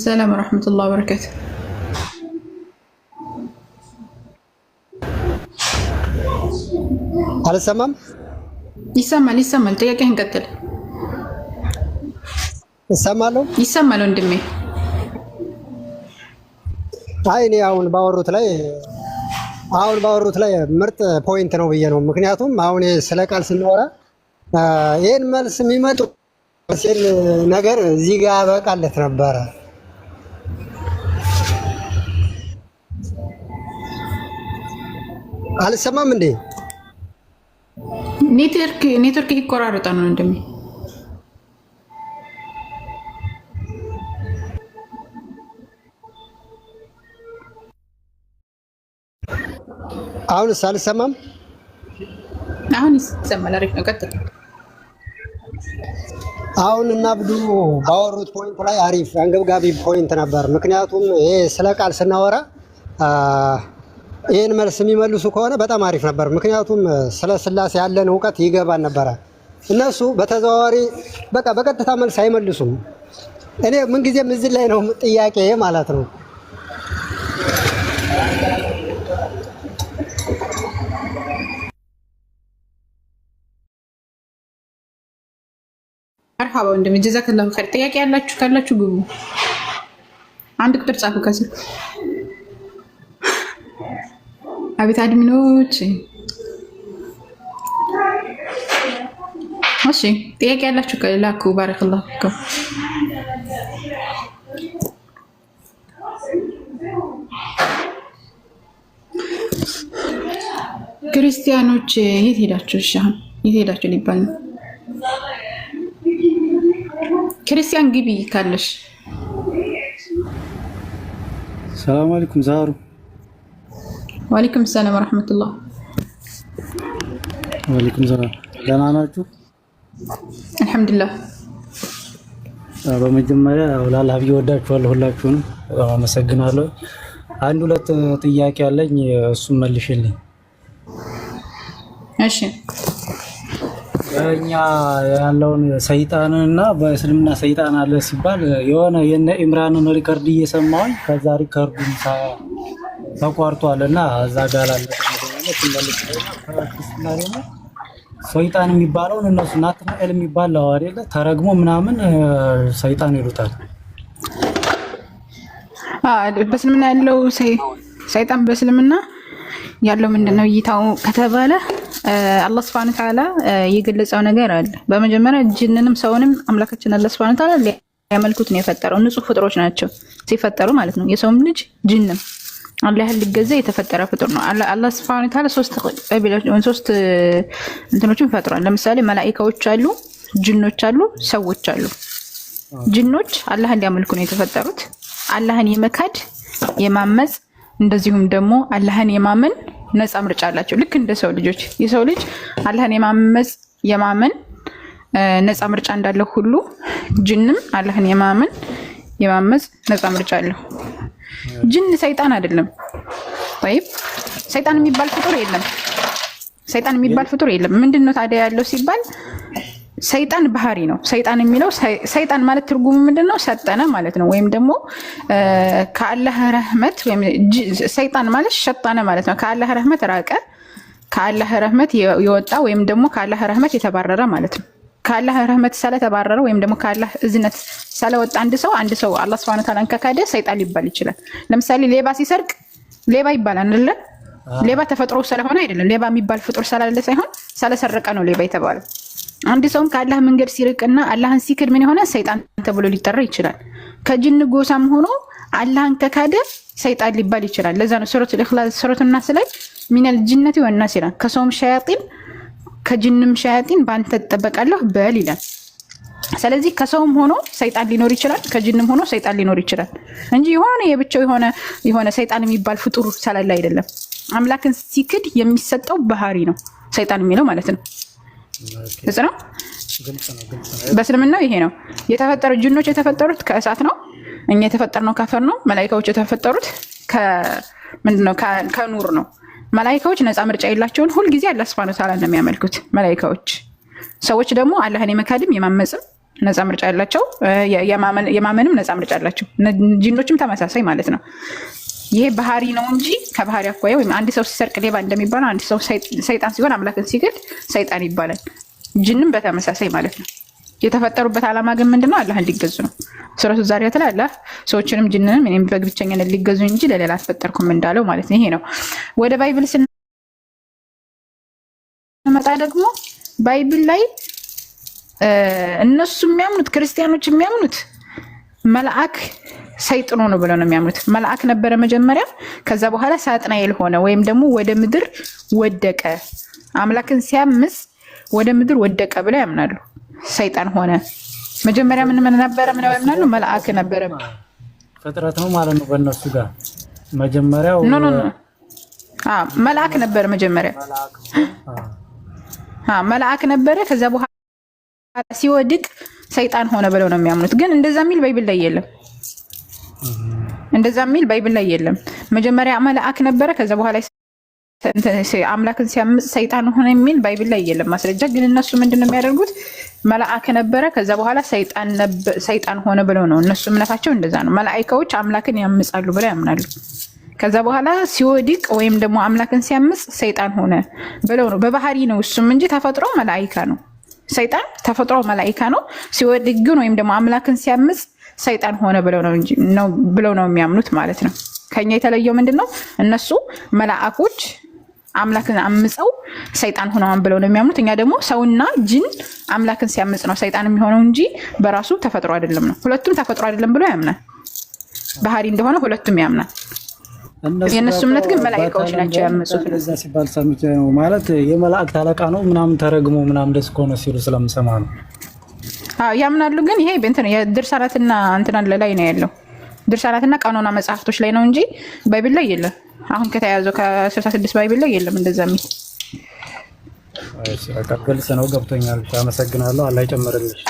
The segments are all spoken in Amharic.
السلام ورحمة الله وبركاته. አልሰማም ይሰማል ጥያቄህን ቀጥል። እሰማለሁ ይሰማል ወንድሜ። አይ እኔ አሁን ባወሩት ላይ ምርጥ ፖይንት ነው ብዬ ነው። ምክንያቱም አሁን ስለ ቃል ስናወራ ይሄን መልስ የሚመጡ ሲል ነገር እዚህ ጋር በቃለት ነበረ። አልሰማም እንዴ? ኔትወርክ ይቆራረጣል ነው ወንድሜ። አሁንስ አልሰማም? አሁን ይሰማል። አሪፍ ነው፣ ቀጥል። አሁን እና አብዱ ባወሩት ፖይንት ላይ አሪፍ አንገብጋቢ ፖይንት ነበር። ምክንያቱም ይሄ ስለ ቃል ስናወራ ይሄን መልስ የሚመልሱ ከሆነ በጣም አሪፍ ነበር። ምክንያቱም ስለ ስላሴ ያለን እውቀት ይገባን ነበረ። እነሱ በተዘዋዋሪ በቃ በቀጥታ መልስ አይመልሱም። እኔ ምንጊዜም እዚህ ላይ ነው ጥያቄ ማለት ነው። መርሐባ ወንድሜ ጀዛከላሁ ኸይር። ጥያቄ ያላችሁ ካላችሁ ግቡ። አንድ ቁጥር ጻፉ ከስር። አቤት አድሚኖች። እሺ ጥያቄ ያላችሁ ካላችሁ ባረከላሁ ፊኩም። ክርስቲያኖች የት ሄዳችሁ? እሺ አሁን የት ሄዳችሁ ሊባል ነው? ክርስቲያን ግቢ ካለሽ። ሰላም አለይኩም ዛሩ። ወአለይኩም ሰላም ወራህመቱላህ። ወአለይኩም ሰላም። ደህና ናችሁ? አልሐምዱሊላህ። በመጀመሪያ ለአላህ ብዬ ወዳችኋለሁ ሁላችሁንም አመሰግናለሁ። አንድ ሁለት ጥያቄ አለኝ፣ እሱን መልሽልኝ። እሺ እኛ ያለውን ሰይጣንና በእስልምና ሰይጣን አለ ሲባል የሆነ የነ ኢምራንን ሪከርድ እየሰማሁኝ ከዛ ሪከርዱን ተቋርጧልና እዛ ጋር አለ ሰይጣን የሚባለውን እነሱ ናትናኤል የሚባል ነው አይደለ? ተረግሞ ምናምን ሰይጣን ይሉታል። በእስልምና ያለው ሰይጣን በእስልምና ያለው ምንድነው እይታው ከተባለ አላህ Subhanahu Ta'ala የገለጸው ነገር አለ። በመጀመሪያ ጅንንም ሰውንም አምላካችን አላህ Subhanahu Ta'ala ሊያመልኩት ነው የፈጠረው። ንጹህ ፍጥሮች ናቸው ሲፈጠሩ ማለት ነው። የሰውም ልጅ ጅንም አላህን ሊገዛ የተፈጠረ ፍጡር ነው። አላህ Subhanahu Ta'ala ሶስት እንትኖችን ፈጥሯል። ለምሳሌ መላእክቶች አሉ፣ ጅኖች አሉ፣ ሰዎች አሉ። ጅኖች አላህን ሊያመልኩ ነው የተፈጠሩት። አላህን የመካድ የማመጽ እንደዚሁም ደግሞ አላህን የማመን ነፃ ምርጫ አላቸው። ልክ እንደ ሰው ልጆች የሰው ልጅ አላህን የማመጽ የማመን ነፃ ምርጫ እንዳለው ሁሉ ጅንም አላህን የማመጽ ነፃ ምርጫ አለው። ጅን ሰይጣን አይደለም። ወይም ሰይጣን የሚባል ፍጡር የለም። ምንድነው ታዲያ ያለው ሲባል ሰይጣን ባህሪ ነው። ሰይጣን የሚለው ሰይጣን ማለት ትርጉሙ ምንድነው? ሰጠነ ማለት ነው። ወይም ደግሞ ከአላህ ረህመት ወይም ሰይጣን ማለት ሸጣነ ማለት ነው። ከአላህ ረህመት ራቀ፣ ከአላህ ረህመት የወጣ ወይም ደግሞ ከአላህ ረህመት የተባረረ ማለት ነው። ከአላህ ረህመት ስለተባረረ ወይም ደግሞ ከአላህ እዝነት ስለወጣ አንድ ሰው አላህ Subhanahu Ta'ala ከካደ ሰይጣን ሊባል ይችላል። ለምሳሌ ሌባ ሲሰርቅ ሌባ ይባላል አይደል? ሌባ ተፈጥሮ ስለሆነ አይደለም። ሌባ የሚባል ፍጡር ስላለ ሳይሆን ስለሰረቀ ነው ሌባ የተባለው። አንድ ሰውም ከአላህ መንገድ ሲርቅና አላህን ሲክድ ምን የሆነ ሰይጣን ተብሎ ሊጠራ ይችላል። ከጅን ጎሳም ሆኖ አላህን ከካደ ሰይጣን ሊባል ይችላል። ለዛ ነው ሱረቱል ኢኽላስ ሱረቱን ናስ ላይ ሚነል ጂነቲ ወናስ ይላል። ከሰውም ሸያጢን ከጅንም ሸያጢን ባንተ ተጠበቃለሁ በል ይላል። ስለዚህ ከሰውም ሆኖ ሰይጣን ሊኖር ይችላል፣ ከጅንም ሆኖ ሰይጣን ሊኖር ይችላል እንጂ የብቻው የሆነ ሰይጣን የሚባል ፍጡር ስላለ አይደለም። አምላክን ሲክድ የሚሰጠው ባህሪ ነው ሰይጣን የሚለው ማለት ነው። ግልጽ ነው። በእስልምናው ይሄ ነው የተፈጠሩ። ጅኖች የተፈጠሩት ከእሳት ነው። እኛ የተፈጠርነው ከአፈር ነው። መላእክቶች የተፈጠሩት ከምንድነው? ከኑር ነው። መላእክቶች ነፃ ምርጫ የላቸውን ሁልጊዜ አላህ Subhanahu Ta'ala ነው የሚያመልኩት መላእክቶች። ሰዎች ደግሞ አላህን የመካድም የማመጽም ነፃ ምርጫ ያላቸው፣ የማመንም ነፃ ምርጫ ያላቸው። ጂኖችም ተመሳሳይ ማለት ነው። ይሄ ባህሪ ነው እንጂ ከባህሪ አኳያ ወይም አንድ ሰው ሲሰርቅ ሌባ እንደሚባለው አንድ ሰው ሰይጣን ሲሆን አምላክን ሲክድ ሰይጣን ይባላል። ጅንም በተመሳሳይ ማለት ነው። የተፈጠሩበት ዓላማ ግን ምንድነው? አላህ እንዲገዙ ነው። ሱረቱ ዛሪያት ላይ አላህ ሰዎችንም ጅንንም እኔም በብቸኝነት ሊገዙ እንጂ ለሌላ አልፈጠርኩም እንዳለው ማለት ነው። ይሄ ነው። ወደ ባይብል ስንመጣ ደግሞ ባይብል ላይ እነሱ የሚያምኑት ክርስቲያኖች የሚያምኑት መልአክ ሰይጥኖ ነው ብለው ነው የሚያምኑት። መልአክ ነበረ መጀመሪያ፣ ከዛ በኋላ ሳጥናኤል ሆነ ወይም ደግሞ ወደ ምድር ወደቀ። አምላክን ሲያምስ ወደ ምድር ወደቀ ብለው ያምናሉ። ሰይጣን ሆነ። መጀመሪያ ምን ነበረ? ምን ያምናሉ? መልአክ ነበረ። ፍጥረት ነው ማለት ነው በእነሱ ጋር። መጀመሪያው መልአክ ነበረ መጀመሪያ። መልአክ ነበረ፣ ከዛ በኋላ ሲወድቅ ሰይጣን ሆነ ብለው ነው የሚያምኑት። ግን እንደዛ የሚል ባይብል ላይ የለም። እንደዛ የሚል ባይብል ላይ የለም። መጀመሪያ መልአክ ነበረ፣ ከዛ በኋላ አምላክን ሲያምጽ ሰይጣን ሆነ የሚል ባይብል ላይ የለም ማስረጃ። ግን እነሱ ምንድነው የሚያደርጉት? መልአክ ነበረ፣ ከዛ በኋላ ሰይጣን ሆነ ብለው ነው እነሱ እምነታቸው እንደዛ ነው። መላእክቶች አምላክን ያምጻሉ ብለው ያምናሉ። ከዛ በኋላ ሲወድቅ ወይም ደግሞ አምላክን ሲያምጽ ሰይጣን ሆነ ብለው ነው። በባህሪ ነው እሱም እንጂ ተፈጥሮ መላእክት ነው። ሰይጣን ተፈጥሮ መላእክት ነው። ሲወድቅ ግን ወይም ደግሞ አምላክን ሲያምጽ ሰይጣን ሆነ ብለው ነው የሚያምኑት ማለት ነው። ከኛ የተለየው ምንድነው? እነሱ መላእክቶች አምላክን አምፀው ሰይጣን ሆነዋን ብለው ነው የሚያምኑት። እኛ ደግሞ ሰውና ጅን አምላክን ሲያምጽ ነው ሰይጣን የሚሆነው እንጂ በራሱ ተፈጥሮ አይደለም ነው። ሁለቱም ተፈጥሮ አይደለም ብሎ ያምናል። ባህሪ እንደሆነ ሁለቱም ያምናል። የእነሱ እምነት ግን መላእክቶች ናቸው ያመጹት። ለዛ ሲባል ሰምቼ ነው ማለት የመላእክት አለቃ ነው ምናምን ተረግሞ ምናምን ደስ ከሆነ ሲሉ ስለምሰማ ነው። ያምናሉ። ግን ይሄ እንትን የድርሳናትና እንትና ላይ ነው ያለው። ድርሳናትና ቀኖና መጽሐፍቶች ላይ ነው እንጂ ባይብል ላይ የለም። አሁን ከተያዘው ከ66 ባይብል ላይ የለም እንደዛ የሚል። እሺ ግልጽ ነው፣ ገብቶኛል። አመሰግናለሁ። አላህ ይጨምርልሽ።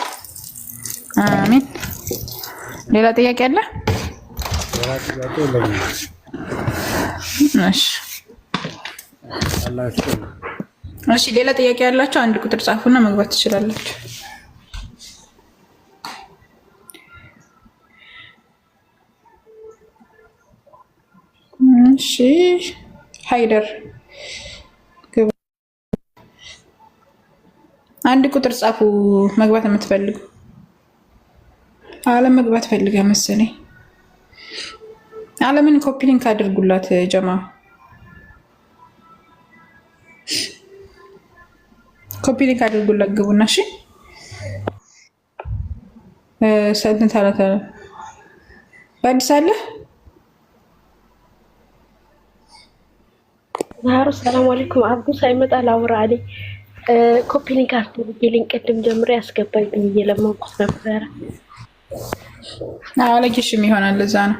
አሜን። ሌላ ጥያቄ አለ? ሌላ ጥያቄ የለኝም። እሺ እሺ፣ ሌላ ጥያቄ ያላችሁ አንድ ቁጥር ጻፉና መግባት ትችላላችሁ። እሺ ሃይደር አንድ ቁጥር ጻፉ መግባት የምትፈልጉ። አለም መግባት ፈልጋ መሰለኝ። አለምን ኮፒ ሊንክ አድርጉላት ጀማ። ኮፒ ሊንክ አድርጉላት ግቡና። እሺ ሰንት ታላታ በአዲስ አለ ዛሩ ሰላም አለይኩም። አብዱ ሳይመጣ ላውራ አለኝ። ኮፒ ሊንክ አድርጉልኝ። ቅድም ጀምሮ ያስገባኝ እየለመንኩት ነበር። አለኪሽም ይሆናል ለዛ ነው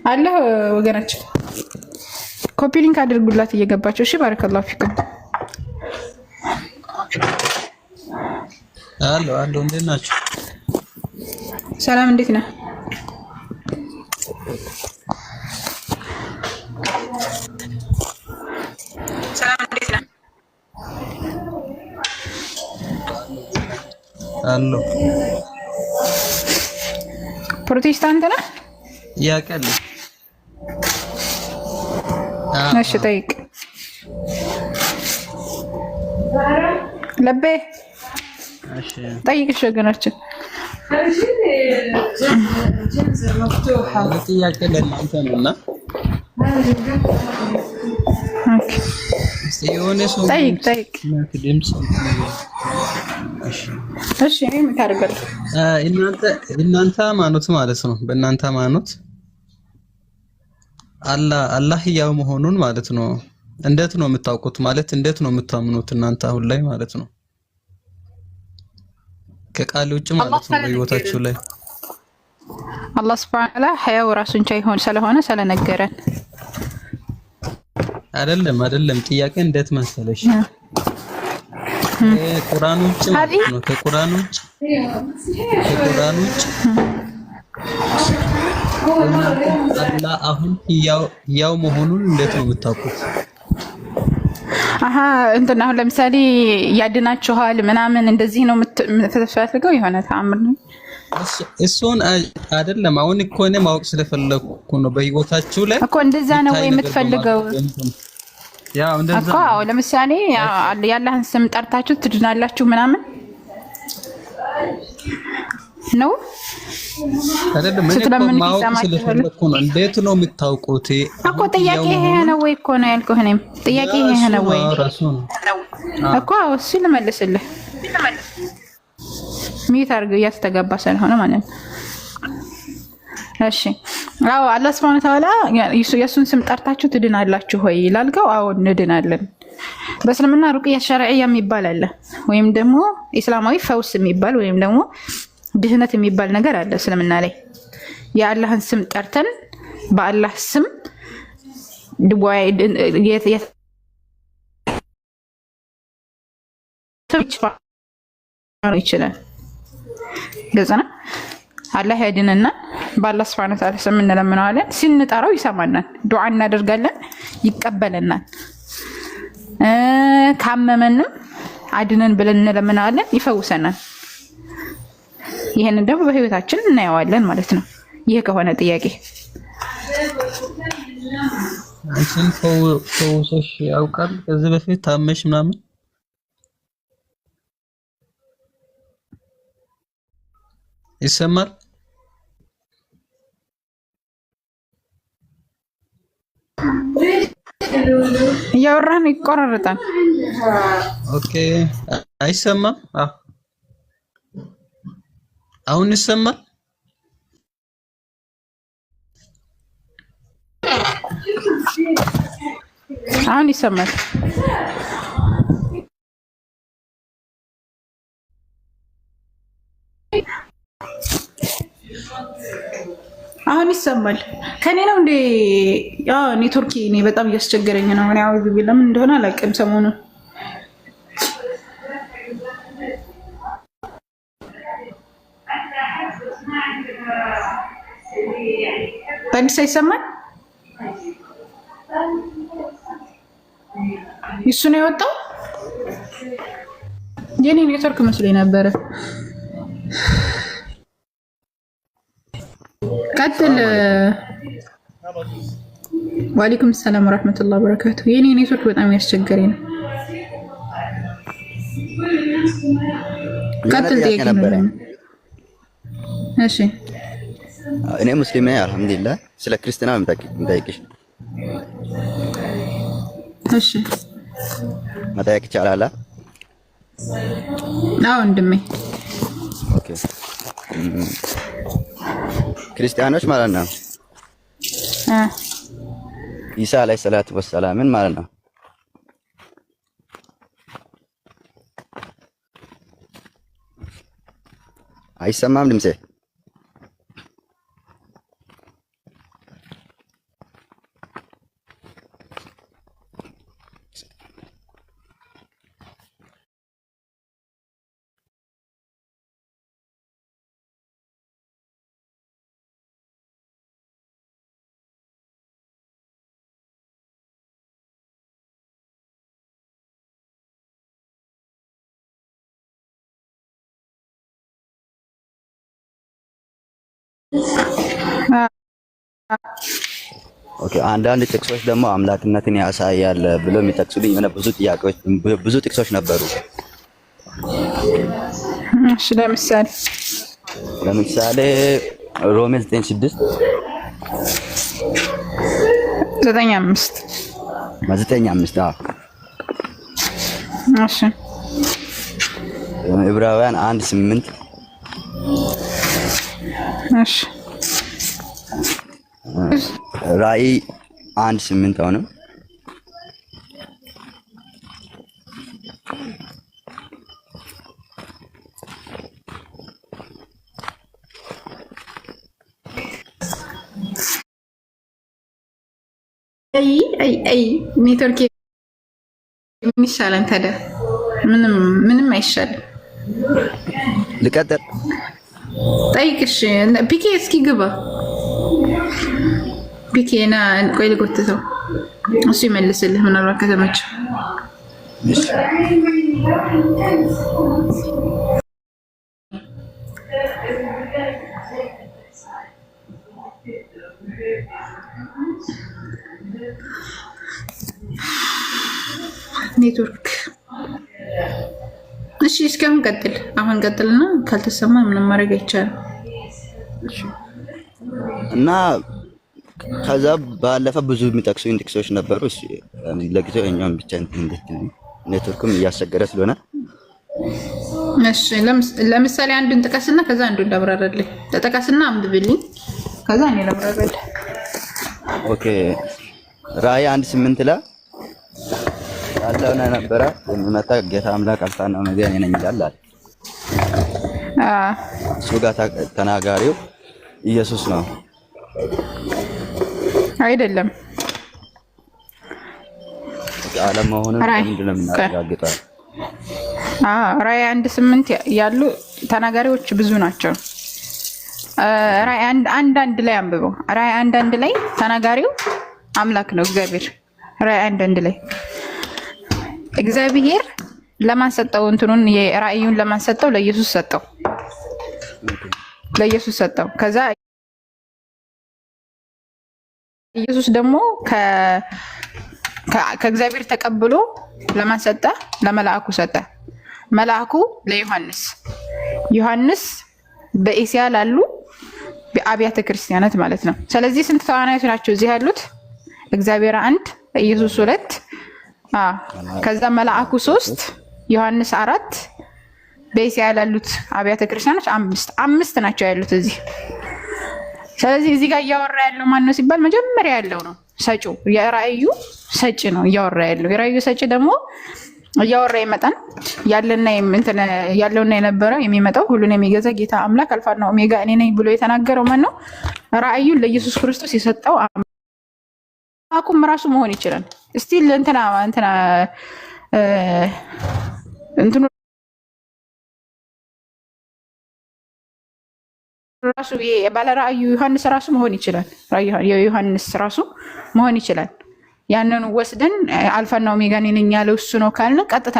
አለ ወገናችን። ኮፒ ሊንክ አድርጉላት እየገባችሁ። እሺ ባረከላሁ ፊኩም። አሎ እንዴት ናችሁ? ሰላም እንዴት ነህ? ሰላም እንዴት ነህ? አሎ ፕሮቴስታንት ነህ? ያቀል እሺ ጠይቅ። ለቤ እሺ ጠይቅሽ ወገናችን። ጥያቄ ለእናንተ ነውና ኦኬ የሆነ ሰው ጠይቅ። ድምጽ እሺ ምን ታደርጋለህ? እናንተ ሃይማኖት ማለት ነው። በእናንተ ሃይማኖት አላህ ያው መሆኑን ማለት ነው እንዴት ነው የምታውቁት? ማለት እንዴት ነው የምታምኑት እናንተ አሁን ላይ ማለት ነው? ከቃል ውጭ ማለት ነው በህይወታችሁ ላይ አላህ Subhanahu Wa Ta'ala ሕያው ራሱን ቻይ ስለሆነ ስለነገረን አይደለም። ጥያቄ እንዴት መሰለሽ? ቁርአን ውጭ ማለት ነው ከቁርአን ውጭ አላህ አሁን ያው መሆኑን እንዴት ነው የምታውቁት? አሀ እንትን አሁን ለምሳሌ ያድናችኋል ምናምን እንደዚህ ነው የምትፈልገው የሆነ ተአምር ነው እሱን አይደለም። አሁን እኮ እኔ ማወቅ ስለፈለኩ ነው በህይወታችሁ ላይ እኮ እንደዛ ነው ወይ የምትፈልገው? ያው እንደዛ እኮ አዎ ለምሳሌ ያላህን ስም ጠርታችሁ ትድናላችሁ ምናምን ነው አይደለም። እኔ ማወቅ ስለፈለኩ ነው። እንዴት ነው የምታውቁት እኮ? ጥያቄ ይሄ ነው ወይ እኮ ነው ያልኩህ። እኔም ጥያቄ ይሄ ነው ወይ እኮ እሱ ልመልስልህ። ሚት አድርገው እያስተጋባ ስለሆነ ማለት ነው። እሺ አዎ አላህ Subhanahu Wa Ta'ala የሱን ስም ጠርታችሁ ትድናላችሁ ወይ ላልከው፣ አዎ እንድናለን። በእስልምና ሩቅያ ሸርዒያ የሚባል አለ፣ ወይም ደግሞ ኢስላማዊ ፈውስ የሚባል ወይም ደግሞ ድህነት የሚባል ነገር አለ እስልምና ላይ። የአላህን ስም ጠርተን በአላህ ስም ድዋይ ይችላል። ግልጽ ነው። አላህ ያድንና በአላህ Subhanahu Wa Ta'ala ስም እንለምነዋለን። ስንጠራው ይሰማናል። ዱዓ እናደርጋለን፣ ይቀበለናል። ካመመንም አድነን ብለን እንለምነዋለን፣ ይፈውሰናል። ይሄንን ደግሞ በህይወታችን እናየዋለን ማለት ነው። ይሄ ከሆነ ጥያቄ አንቺን ፈውሶሽ ያውቃል? ከዚህ በፊት ታመሽ ምናምን ይሰማል? እያወራን ይቆራረጣል። ኦኬ አይሰማም? አሁን ይሰማል? አሁን ይሰማል። አሁን ይሰማል። ከኔ ነው እንዴ? ያው ኔትወርክ እኔ በጣም እያስቸገረኝ ነው። እኔ አውዝ ቢል ለምን እንደሆነ አላውቅም ሰሞኑን። በአዲስ አይሰማል። እሱ ነው የወጣው። የኔ ኔትወርክ መስሎኝ ነበረ። ቀጥል። ወአለይኩም ሰላም ወራህመቱላሂ ወበረካቱ። የኔ ኔትወርክ በጣም ያስቸገረኝ ነው። ቀጥል። ጥያቄ ነበር። እሺ እኔ ሙስሊም ነኝ አልሐምዱሊላህ። ስለ ክርስቲያና የምጠይቅሽ። እሺ መጠየቅ ይቻላል? አዎ ወንድሜ። ኦኬ ክርስቲያኖች ማለት ነው ኢሳ አለይሂ ሰላቱ ወሰላም ምን ማለት ነው? አይሰማም ድምጼ? ኦኬ አንዳንድ ጥቅሶች ደግሞ አምላክነትን ያሳያል ብሎ የሚጠቅሱልኝ የሆነ ብዙ ጥቅሶች ነበሩ። እሺ ለምሳሌ ሮሜ 9:6 9:5 እሺ ዕብራውያን 1:8 እሺ ራእይ 1:8 አሁንም አይ ኔትወርክ ምን ይሻላል ታዲያ? ምንም አይሻልም። ልቀጥል? ጠይቅሽ ፒኬ እስኪ ግባ። ፒኬ ና ቆይ ልጎትተው እሱ ይመልስልህ ምናልባት ከተመቸ። እሺ ኔትወርክ እሺ፣ እስካሁን ቀጥል። አሁን ቀጥልና ካልተሰማ ምንም ማድረግ አይቻልም። እና ከዛ ባለፈ ብዙ የሚጠቅሱኝ ጥቅሶች ነበሩ። እሺ ለጊዜው እኛም ብቻ እንትን ኔትወርክም እያስቸገረ ስለሆነ እሺ፣ ለምሳሌ አንዱን ጥቀስና ከዛ አንዱን ላብራራልኝ። ተጠቀስና አንብብልኝ ከዛ እኔ ላብራራልኝ። ኦኬ ራእይ 1:8 ላይ ያለውና ነበረ የሚመጣ ጌታ አምላክ አልፋና ኦሜጋ እኔ ነኝ ይላል አለ። እሱ ጋር ተናጋሪው ኢየሱስ ነው አይደለም? ዓለም መሆኑን ምንድን ነው የምናረጋግጠው? ራእይ 1:8 ያሉ ተናጋሪዎች ብዙ ናቸው። ራእይ 1:1 ላይ አንብበው። ራእይ 1:1 ላይ ተናጋሪው አምላክ ነው እግዚአብሔር። ራእይ 1:1 ላይ እግዚአብሔር ለማን ሰጠው? እንትኑን የራእዩን ለማን ሰጠው? ለኢየሱስ ሰጠው። ለኢየሱስ ሰጠው። ከዛ ኢየሱስ ደግሞ ከእግዚአብሔር ተቀብሎ ለማን ሰጠ? ለመልአኩ ሰጠ። መልአኩ ለዮሐንስ፣ ዮሐንስ በኤስያ ላሉ በአብያተ ክርስቲያናት ማለት ነው። ስለዚህ ስንት ተዋናዮች ናቸው እዚህ ያሉት? እግዚአብሔር 1፣ ኢየሱስ 2፣ ከዛ መልአኩ 3፣ ዮሐንስ 4፣ በኤስያ ላሉት አብያተ ክርስቲያኖች 5 ናቸው ያሉት እዚህ። ስለዚህ እዚህ ጋር እያወራ ያለው ማን ነው ሲባል መጀመሪያ ያለው ነው ሰጪው፣ የራእዩ ሰጪ ነው እያወራ ያለው። የራእዩ ሰጪ ደግሞ እያወራ ይመጣን ያለውና የነበረው የሚመጣው ሁሉን የሚገዛ ጌታ አምላክ አልፋና ኦሜጋ እኔ ነኝ ብሎ የተናገረው ማን ነው? ራእዩን ለኢየሱስ ክርስቶስ የሰጠው አቁም ራሱ መሆን ይችላል። እስቲ እንትና እንትኑ ራሱ ባለ ራእዩ ዮሐንስ ራሱ መሆን ይችላል። የዮሐንስ ራሱ መሆን ይችላል። ያንን ወስደን አልፋና ኦሜጋ እኔ ነኝ ያለው እሱ ነው ካልን ቀጥታ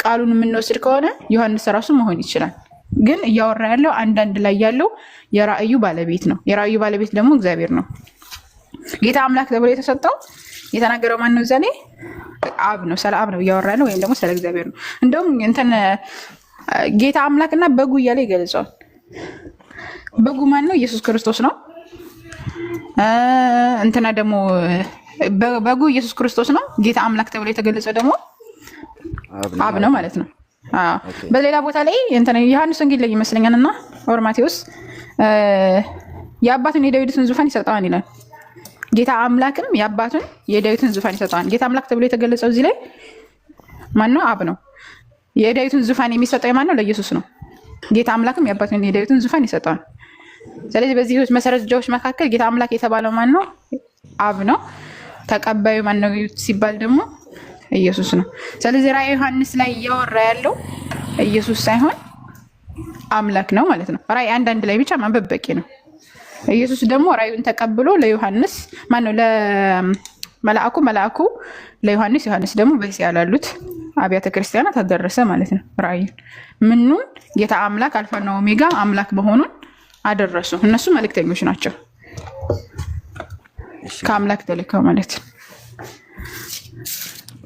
ቃሉን የምንወስድ ከሆነ ዮሐንስ ራሱ መሆን ይችላል። ግን እያወራ ያለው አንዳንድ ላይ ያለው የራእዩ ባለቤት ነው። የራእዩ ባለቤት ደግሞ እግዚአብሔር ነው። ጌታ አምላክ ተብሎ የተሰጠው የተናገረው ማን ነው? እዛ ላይ አብ ነው። ስለ አብ ነው እያወራ ያለው ወይም ደግሞ ስለ እግዚአብሔር ነው። እንደውም እንትን ጌታ አምላክና በጉ እያለ ይገልጸዋል። በጉ ማን ነው? ኢየሱስ ክርስቶስ ነው። እንትና ደግሞ በጉ ኢየሱስ ክርስቶስ ነው። ጌታ አምላክ ተብሎ የተገለጸው ደግሞ አብ ነው ማለት ነው። በሌላ ቦታ ላይ እንትን ዮሐንስ ወንጌል ላይ ይመስለኛልና ኦር ማቴዎስ የአባቱን የዳዊትን ዙፋን ይሰጠዋል ይላል። ጌታ አምላክም የአባቱን የዳዊትን ዙፋን ይሰጠዋል። ጌታ አምላክ ተብሎ የተገለጸው እዚህ ላይ ማን ነው? አብ ነው። የዳዊትን ዙፋን የሚሰጠው ማን ነው? ለኢየሱስ ነው። ጌታ አምላክም የአባቱን የዳዊትን ዙፋን ይሰጠዋል። ስለዚህ በዚህ መሰረጃዎች መካከል ጌታ አምላክ የተባለው ማን ነው? አብ ነው። ተቀባዩ ማን ነው ሲባል ደግሞ ኢየሱስ ነው። ስለዚህ ራእይ ዮሐንስ ላይ እያወራ ያለው ኢየሱስ ሳይሆን አምላክ ነው ማለት ነው። ራእይ 1:1 ላይ ብቻ ማንበብ በቂ ነው። ኢየሱስ ደግሞ ራእዩን ተቀብሎ ለዮሐንስ ማን ነው? መልአኩ ለዮሐንስ፣ ዮሐንስ ደግሞ በእስያ ላሉት አብያተ ክርስቲያናት አደረሰ ማለት ነው። ራእዩን ምኑን? ጌታ አምላክ አልፋና ኦሜጋ አምላክ መሆኑን አደረሱ። እነሱ መልእክተኞች ናቸው፣ ከአምላክ ተልከው ማለት ነው።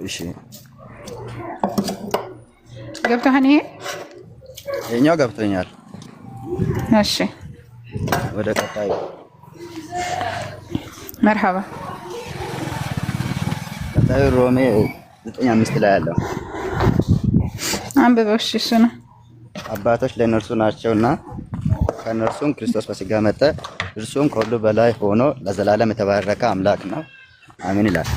እሺ ገብቶሃል? የኛው ገብቶኛል። እሺ ወደ ቀጣዩ መርሐባ። ቀጣዩ ሮሜ 9:5 ላይ ያለው አንብበው። እሺ እሱ ነው። አባቶች ለእነርሱ ናቸውና ከእነርሱም ክርስቶስ በሥጋ መጣ፣ እርሱም ከሁሉ በላይ ሆኖ ለዘላለም የተባረከ አምላክ ነው፣ አሜን ይላል።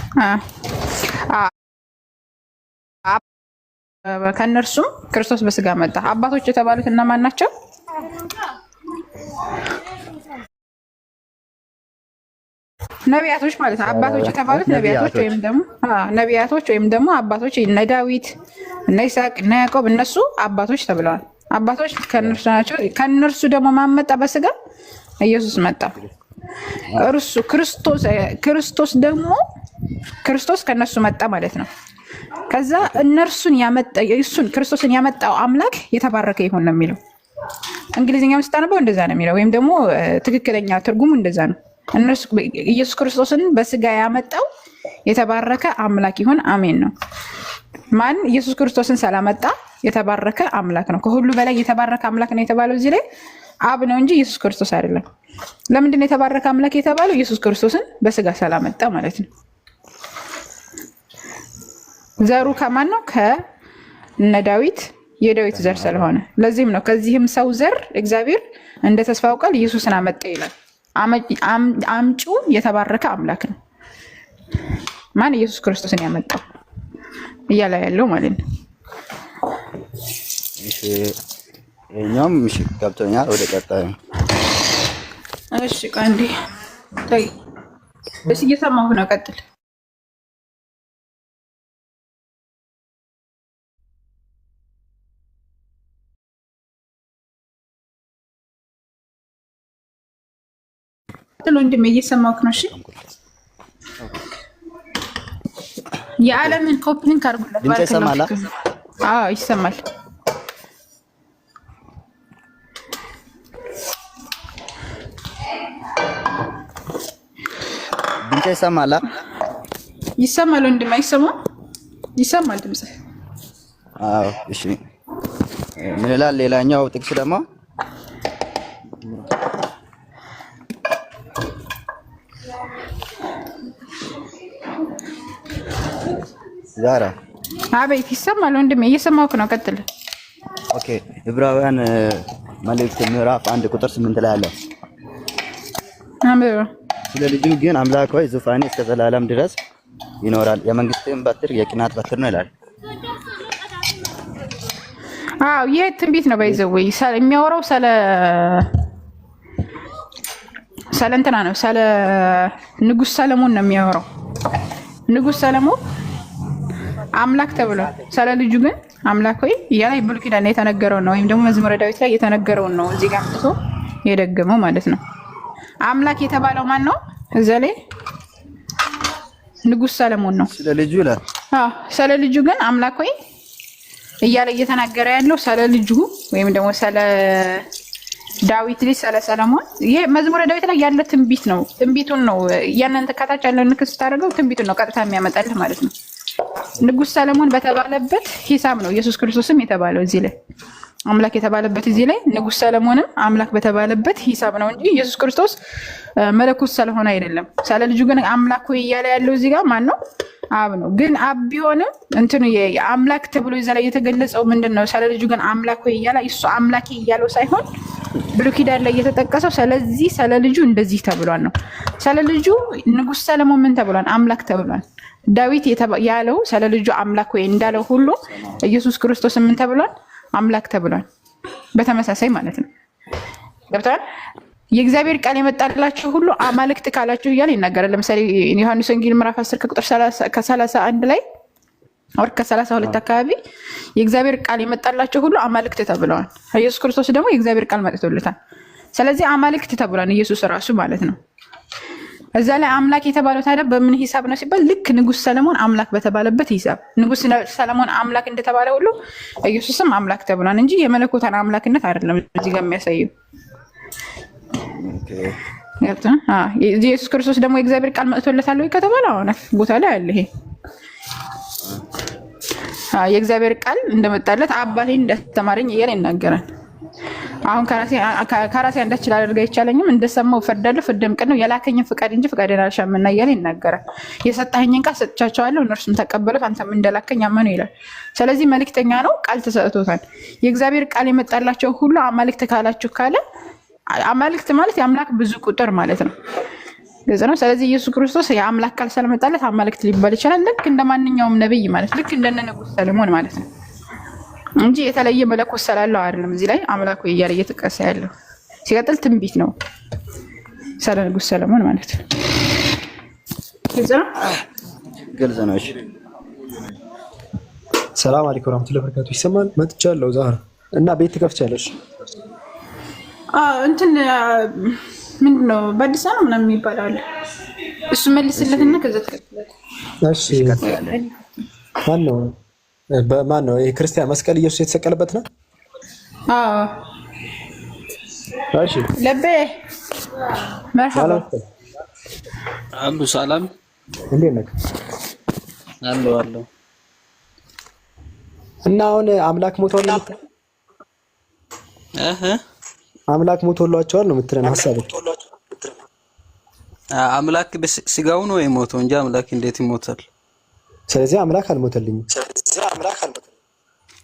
ከእነርሱም ክርስቶስ በሥጋ መጣ። አባቶች የተባሉት እነማን ናቸው? ነቢያቶች ማለት ነው። አባቶች የተባሉት ነቢያቶች ወይም ደግሞ አባቶች እነ ዳዊት፣ እነ ይስሐቅ፣ እነ ያዕቆብ እነሱ አባቶች ተብለዋል። አባቶች ከእነርሱ ናቸው። ከእነርሱ ደግሞ ማን መጣ በሥጋ? ኢየሱስ መጣ። እርሱ ክርስቶስ ደግሞ ክርስቶስ ከነሱ መጣ ማለት ነው። ከዛ እነርሱን ያመጣ እሱን ክርስቶስን ያመጣው አምላክ የተባረከ ይሁን ነው የሚለው። እንግሊዝኛውን ስታነበው እንደዛ ነው የሚለው፣ ወይም ደግሞ ትክክለኛ ትርጉሙ እንደዛ ነው። እነርሱ ኢየሱስ ክርስቶስን በስጋ ያመጣው የተባረከ አምላክ ይሁን አሜን ነው። ማን ኢየሱስ ክርስቶስን ስላመጣ የተባረከ አምላክ ነው። ከሁሉ በላይ የተባረከ አምላክ ነው የተባለው እዚህ ላይ አብ ነው እንጂ ኢየሱስ ክርስቶስ አይደለም። ለምንድን ነው የተባረከ አምላክ የተባለው? ኢየሱስ ክርስቶስን በስጋ ስላመጣ ማለት ነው። ዘሩ ከማን ነው? ከነ ዳዊት የዳዊት ዘር ስለሆነ ለዚህም ነው ከዚህም ሰው ዘር እግዚአብሔር እንደ ተስፋው ቃል ኢየሱስን አመጣ ይላል። አምጪው የተባረከ አምላክ ነው። ማን? ኢየሱስ ክርስቶስን ያመጣው እያለ ያለው ማለት ነው። እሺ እኛም እሺ ገብቶኛል። ወደ ቀጣዩ እሺ ቀንዲ ታይ እሺ እየሰማሁ ነው። ቀጥል። ወንድሜ እየሰማሁህ ነው። እሺ የዓለምን ኮፕሊንግ አድርጉለት። ድምጼ ይሰማል? አዎ ይሰማል። ድምጼ ይሰማል? ይሰማል ወንድሜ አይሰማም? ይሰማል ድምጽ። አዎ እሺ ምን ይላል ሌላኛው ጥቅስ ደግሞ? ዛራ አቤት ይሰማል ወንድሜ እየሰማሁህ ነው። ቀጥል። ኦኬ ዕብራውያን መልእክት ምዕራፍ 1 ቁጥር 8 ላይ አለ። ስለ ልጁ ግን አምላክ ሆይ ዙፋኔ እስከ ዘላለም ድረስ ይኖራል፣ የመንግስትህም በትር የቅናት በትር ነው ይላል። አዎ ይሄ ትንቢት ነው። ባይዘው የሚያወራው ስለ እንትና ነው፣ ስለ ንጉስ ሰለሞን ነው የሚያወራው። ንጉስ ሰለሞን አምላክ ተብሏል። ስለ ልጁ ግን አምላክ ሆይ እያለ ብሉይ ኪዳን የተነገረው ነው፣ ወይም ደግሞ መዝሙረ ዳዊት ላይ የተነገረውን ነው እዚህ ጋር አምጥቶ የደገመው ማለት ነው። አምላክ የተባለው ማን ነው? እዛ ላይ ንጉስ ሰለሞን ነው። ስለ ልጁ ይላል። አዎ ስለ ልጁ ግን አምላክ ሆይ እያለ እየተናገረ ያለው ስለ ልጁ ወይም ደግሞ ስለ ዳዊት ልጅ ስለ ሰለሞን። ይሄ መዝሙረ ዳዊት ላይ ያለ ትንቢት ነው። ትንቢቱን ነው ያንን ተካታች ያለው ንክስ ታደርገው ትንቢቱን ነው ቀጥታ የሚያመጣልህ ማለት ነው። ንጉስ ሰለሞን በተባለበት ሂሳብ ነው ኢየሱስ ክርስቶስም የተባለው እዚህ ላይ አምላክ የተባለበት እዚህ ላይ ንጉስ ሰለሞንም አምላክ በተባለበት ሂሳብ ነው እንጂ ኢየሱስ ክርስቶስ መለኮት ስለሆነ አይደለም። ስለ ልጁ ግን አምላክ ሆይ እያለ ያለው እዚህ ጋር ማን ነው? አብ ነው። ግን አብ ቢሆንም እንትኑ አምላክ ተብሎ እዛ ላይ የተገለጸው ምንድነው? ስለ ልጁ ግን አምላክ ሆይ እያለ እሱ አምላክ እያለው ሳይሆን ብሉይ ኪዳን ላይ የተጠቀሰው ስለዚህ ስለ ልጁ እንደዚህ ተብሏል ነው። ስለ ልጁ ንጉስ ሰለሞን ምን ተብሏል? አምላክ ተብሏል። ዳዊት ያለው ስለ ልጁ አምላክ ሆይ እንዳለው ሁሉ ኢየሱስ ክርስቶስ ምን ተብሏል? አምላክ ተብሏል። በተመሳሳይ ማለት ነው። ገብቷል? የእግዚአብሔር ቃል የመጣላችሁ ሁሉ አማልክት ካላችሁ እያለ ይናገራል። ለምሳሌ ዮሐንስ ወንጌል ምዕራፍ 10 ከቁጥር 31 ላይ ወር ከ32 አካባቢ የእግዚአብሔር ቃል የመጣላችሁ ሁሉ አማልክት ተብለዋል። ኢየሱስ ክርስቶስ ደግሞ የእግዚአብሔር ቃል መጥቶለታል። ስለዚህ አማልክት ተብሏል ኢየሱስ ራሱ ማለት ነው። እዛ ላይ አምላክ የተባለው ታዲያ በምን ሂሳብ ነው ሲባል ልክ ንጉስ ሰለሞን አምላክ በተባለበት ሂሳብ ንጉስ ሰለሞን አምላክ እንደተባለ ሁሉ ኢየሱስም አምላክ ተብሏል እንጂ የመለኮታን አምላክነት አይደለም እዚህ ጋር የሚያሳየው። ኢየሱስ ክርስቶስ ደግሞ የእግዚአብሔር ቃል መጥቶለታል ወይ ከተባለ አሁን ቦታ ላይ አለ። ይሄ የእግዚአብሔር ቃል እንደመጣለት አባቴ እንዳስተማረኝ እያለ ይናገራል። አሁን ከራሴ አንዳች ላደርግ አይቻለኝም፣ እንደሰማው እፈርዳለሁ፣ ፍርዴም ቅን ነው፣ የላከኝን ፍቃድ እንጂ ፍቃዴን አልሻምና እያለ ይናገራል። የሰጠኸኝን ቃል ሰጥቻቸዋለሁ፣ እነርሱም ተቀበሉት፣ አንተም እንደላከኝ አመኑ ይላል። ስለዚህ መልእክተኛ ነው፣ ቃል ተሰጥቶታል። የእግዚአብሔር ቃል የመጣላቸው ሁሉ አማልክት ካላችሁ ካለ አማልክት ማለት የአምላክ ብዙ ቁጥር ማለት ነው። ግልጽ ነው። ስለዚህ ኢየሱስ ክርስቶስ የአምላክ ቃል ስለመጣለት አማልክት ሊባል ይችላል። ልክ እንደ ማንኛውም ነብይ ማለት ልክ እንደነ ንጉስ ሰለሞን ማለት ነው እንጂ የተለየ መለኮት ስላለው አይደለም። እዚህ ላይ አምላክ ወይ እያለ እየተጠቀሰ ያለው ሲቀጥል ትንቢት ነው ስለ ንጉስ ሰለሞን ማለት ነው። ግልጽ ነው። እሺ ሰላም አለይኩም ወራህመቱላሂ ወበረካቱ። ይሰማል? መጥቻለሁ ዛህራ እና ቤት ትከፍቻለሽ? እንትን ምንድነው በአዲስ ነው ምናምን የሚባለው አለ። እሱ መልስለትና ከዛ ትከፍላለህ። እሺ ማን ነው? የክርስቲያን መስቀል ኢየሱስ የተሰቀለበት ነው? አዎ እሺ ለቤ መርሐባ አሉ ሰላም እንዴት ነህ? አሉ እና አሁን አምላክ ሞቷል ነው የምትለው? አምላክ ሞቶላቸዋል ነው የምትለን ሐሳብ? አምላክ ስጋው ነው የሞተው እንጂ አምላክ እንዴት ይሞታል? ስለዚህ አምላክ አልሞተልኝም።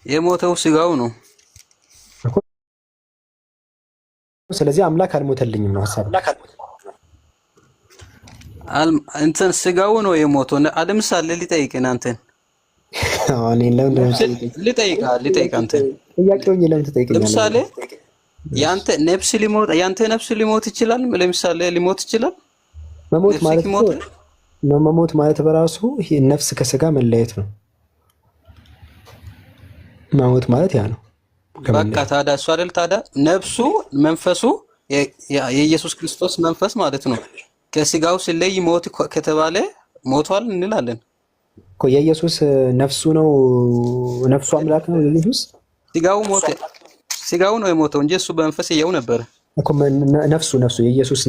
የሞተው ስጋው ነው። ስለዚህ አምላክ አልሞተልኝም ነው ሐሳብ። እንትን ስጋው ነው የሞተው። ለምሳሌ ልጠይቅህ አንተን አሁን ለምን ልጠይቅህ አንተን ጥያቄውን ለምን ትጠይቀኛለህ? ለምሳሌ ያንተ ነፍስ ሊሞት ይችላል። ለምሳሌ ሊሞት ይችላል። መሞት ማለት በራሱ ይሄ ነፍስ ከስጋ መለየት ነው። መሞት ማለት ያ ነው። በቃ ታዲያ እሱ አይደል? ታዲያ ነፍሱ መንፈሱ የኢየሱስ ክርስቶስ መንፈስ ማለት ነው ከስጋው ሲለይ ሞት ከተባለ ሞቷል እንላለን እኮ። የኢየሱስ ነፍሱ ነው፣ ነፍሱ አምላክ ነው። የኢየሱስ ስጋው ነው የሞተው እንጂ እሱ በመንፈስ ይያው ነበር እኮ። ነፍሱ የኢየሱስ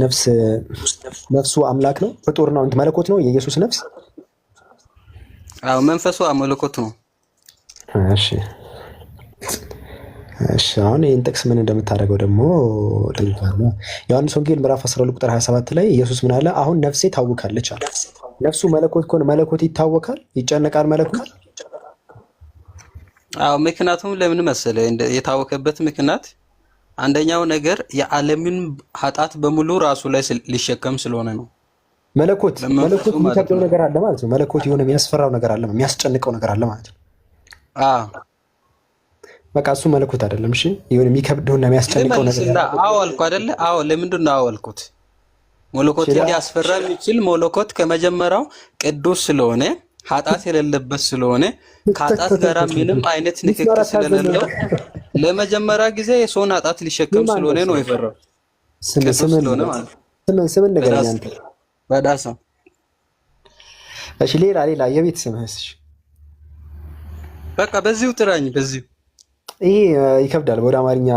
ነፍሱ አምላክ ነው፣ ፍጡር ነው፣ መለኮት ነው የኢየሱስ ነፍስ። አዎ መንፈሱ መለኮት ነው። እሺ አሁን ይህን ጥቅስ ምን እንደምታደርገው ደግሞ ልንገርህ። ዮሐንስ ወንጌል ምዕራፍ 12 ቁጥር 27 ላይ ኢየሱስ ምን አለ? አሁን ነፍሴ ታውካለች አለ። ነፍሱ መለኮት ከሆነ መለኮት ይታወካል፣ ይጨነቃል መለኮት። አዎ ምክንያቱም ለምን መሰለህ የታወከበት ምክንያት አንደኛው ነገር የዓለምን ኃጢአት በሙሉ ራሱ ላይ ሊሸከም ስለሆነ ነው። መለኮት የሚከብደው ነገር አለ ማለት ነው። መለኮት የሆነ የሚያስፈራው ነገር አለ፣ የሚያስጨንቀው ነገር አለ ማለት ነው። በቃ እሱ መለኮት አይደለም። እሺ የሆነ የሚከብደውና የሚያስጨንቀው ነገር አለ። አዎ አልኩ አይደለ? አዎ ለምንድን ነው አልኩት? መለኮት ሊያስፈራ የሚችል መለኮት ከመጀመሪያው ቅዱስ ስለሆነ ኃጢአት የሌለበት ስለሆነ ከኃጢአት ጋር ምንም አይነት ንክኪ ስለሌለው ለመጀመሪያ ጊዜ የሰውን ኃጢአት ሊሸከም ስለሆነ ነው የፈራው። ስምን ንገረኝ አንተ። በዳሳ። እሺ ሌላ የቤት ስምህስ? በቃ በዚሁ ጥራኝ በዚሁ። ይሄ ይከብዳል ወደ አማርኛ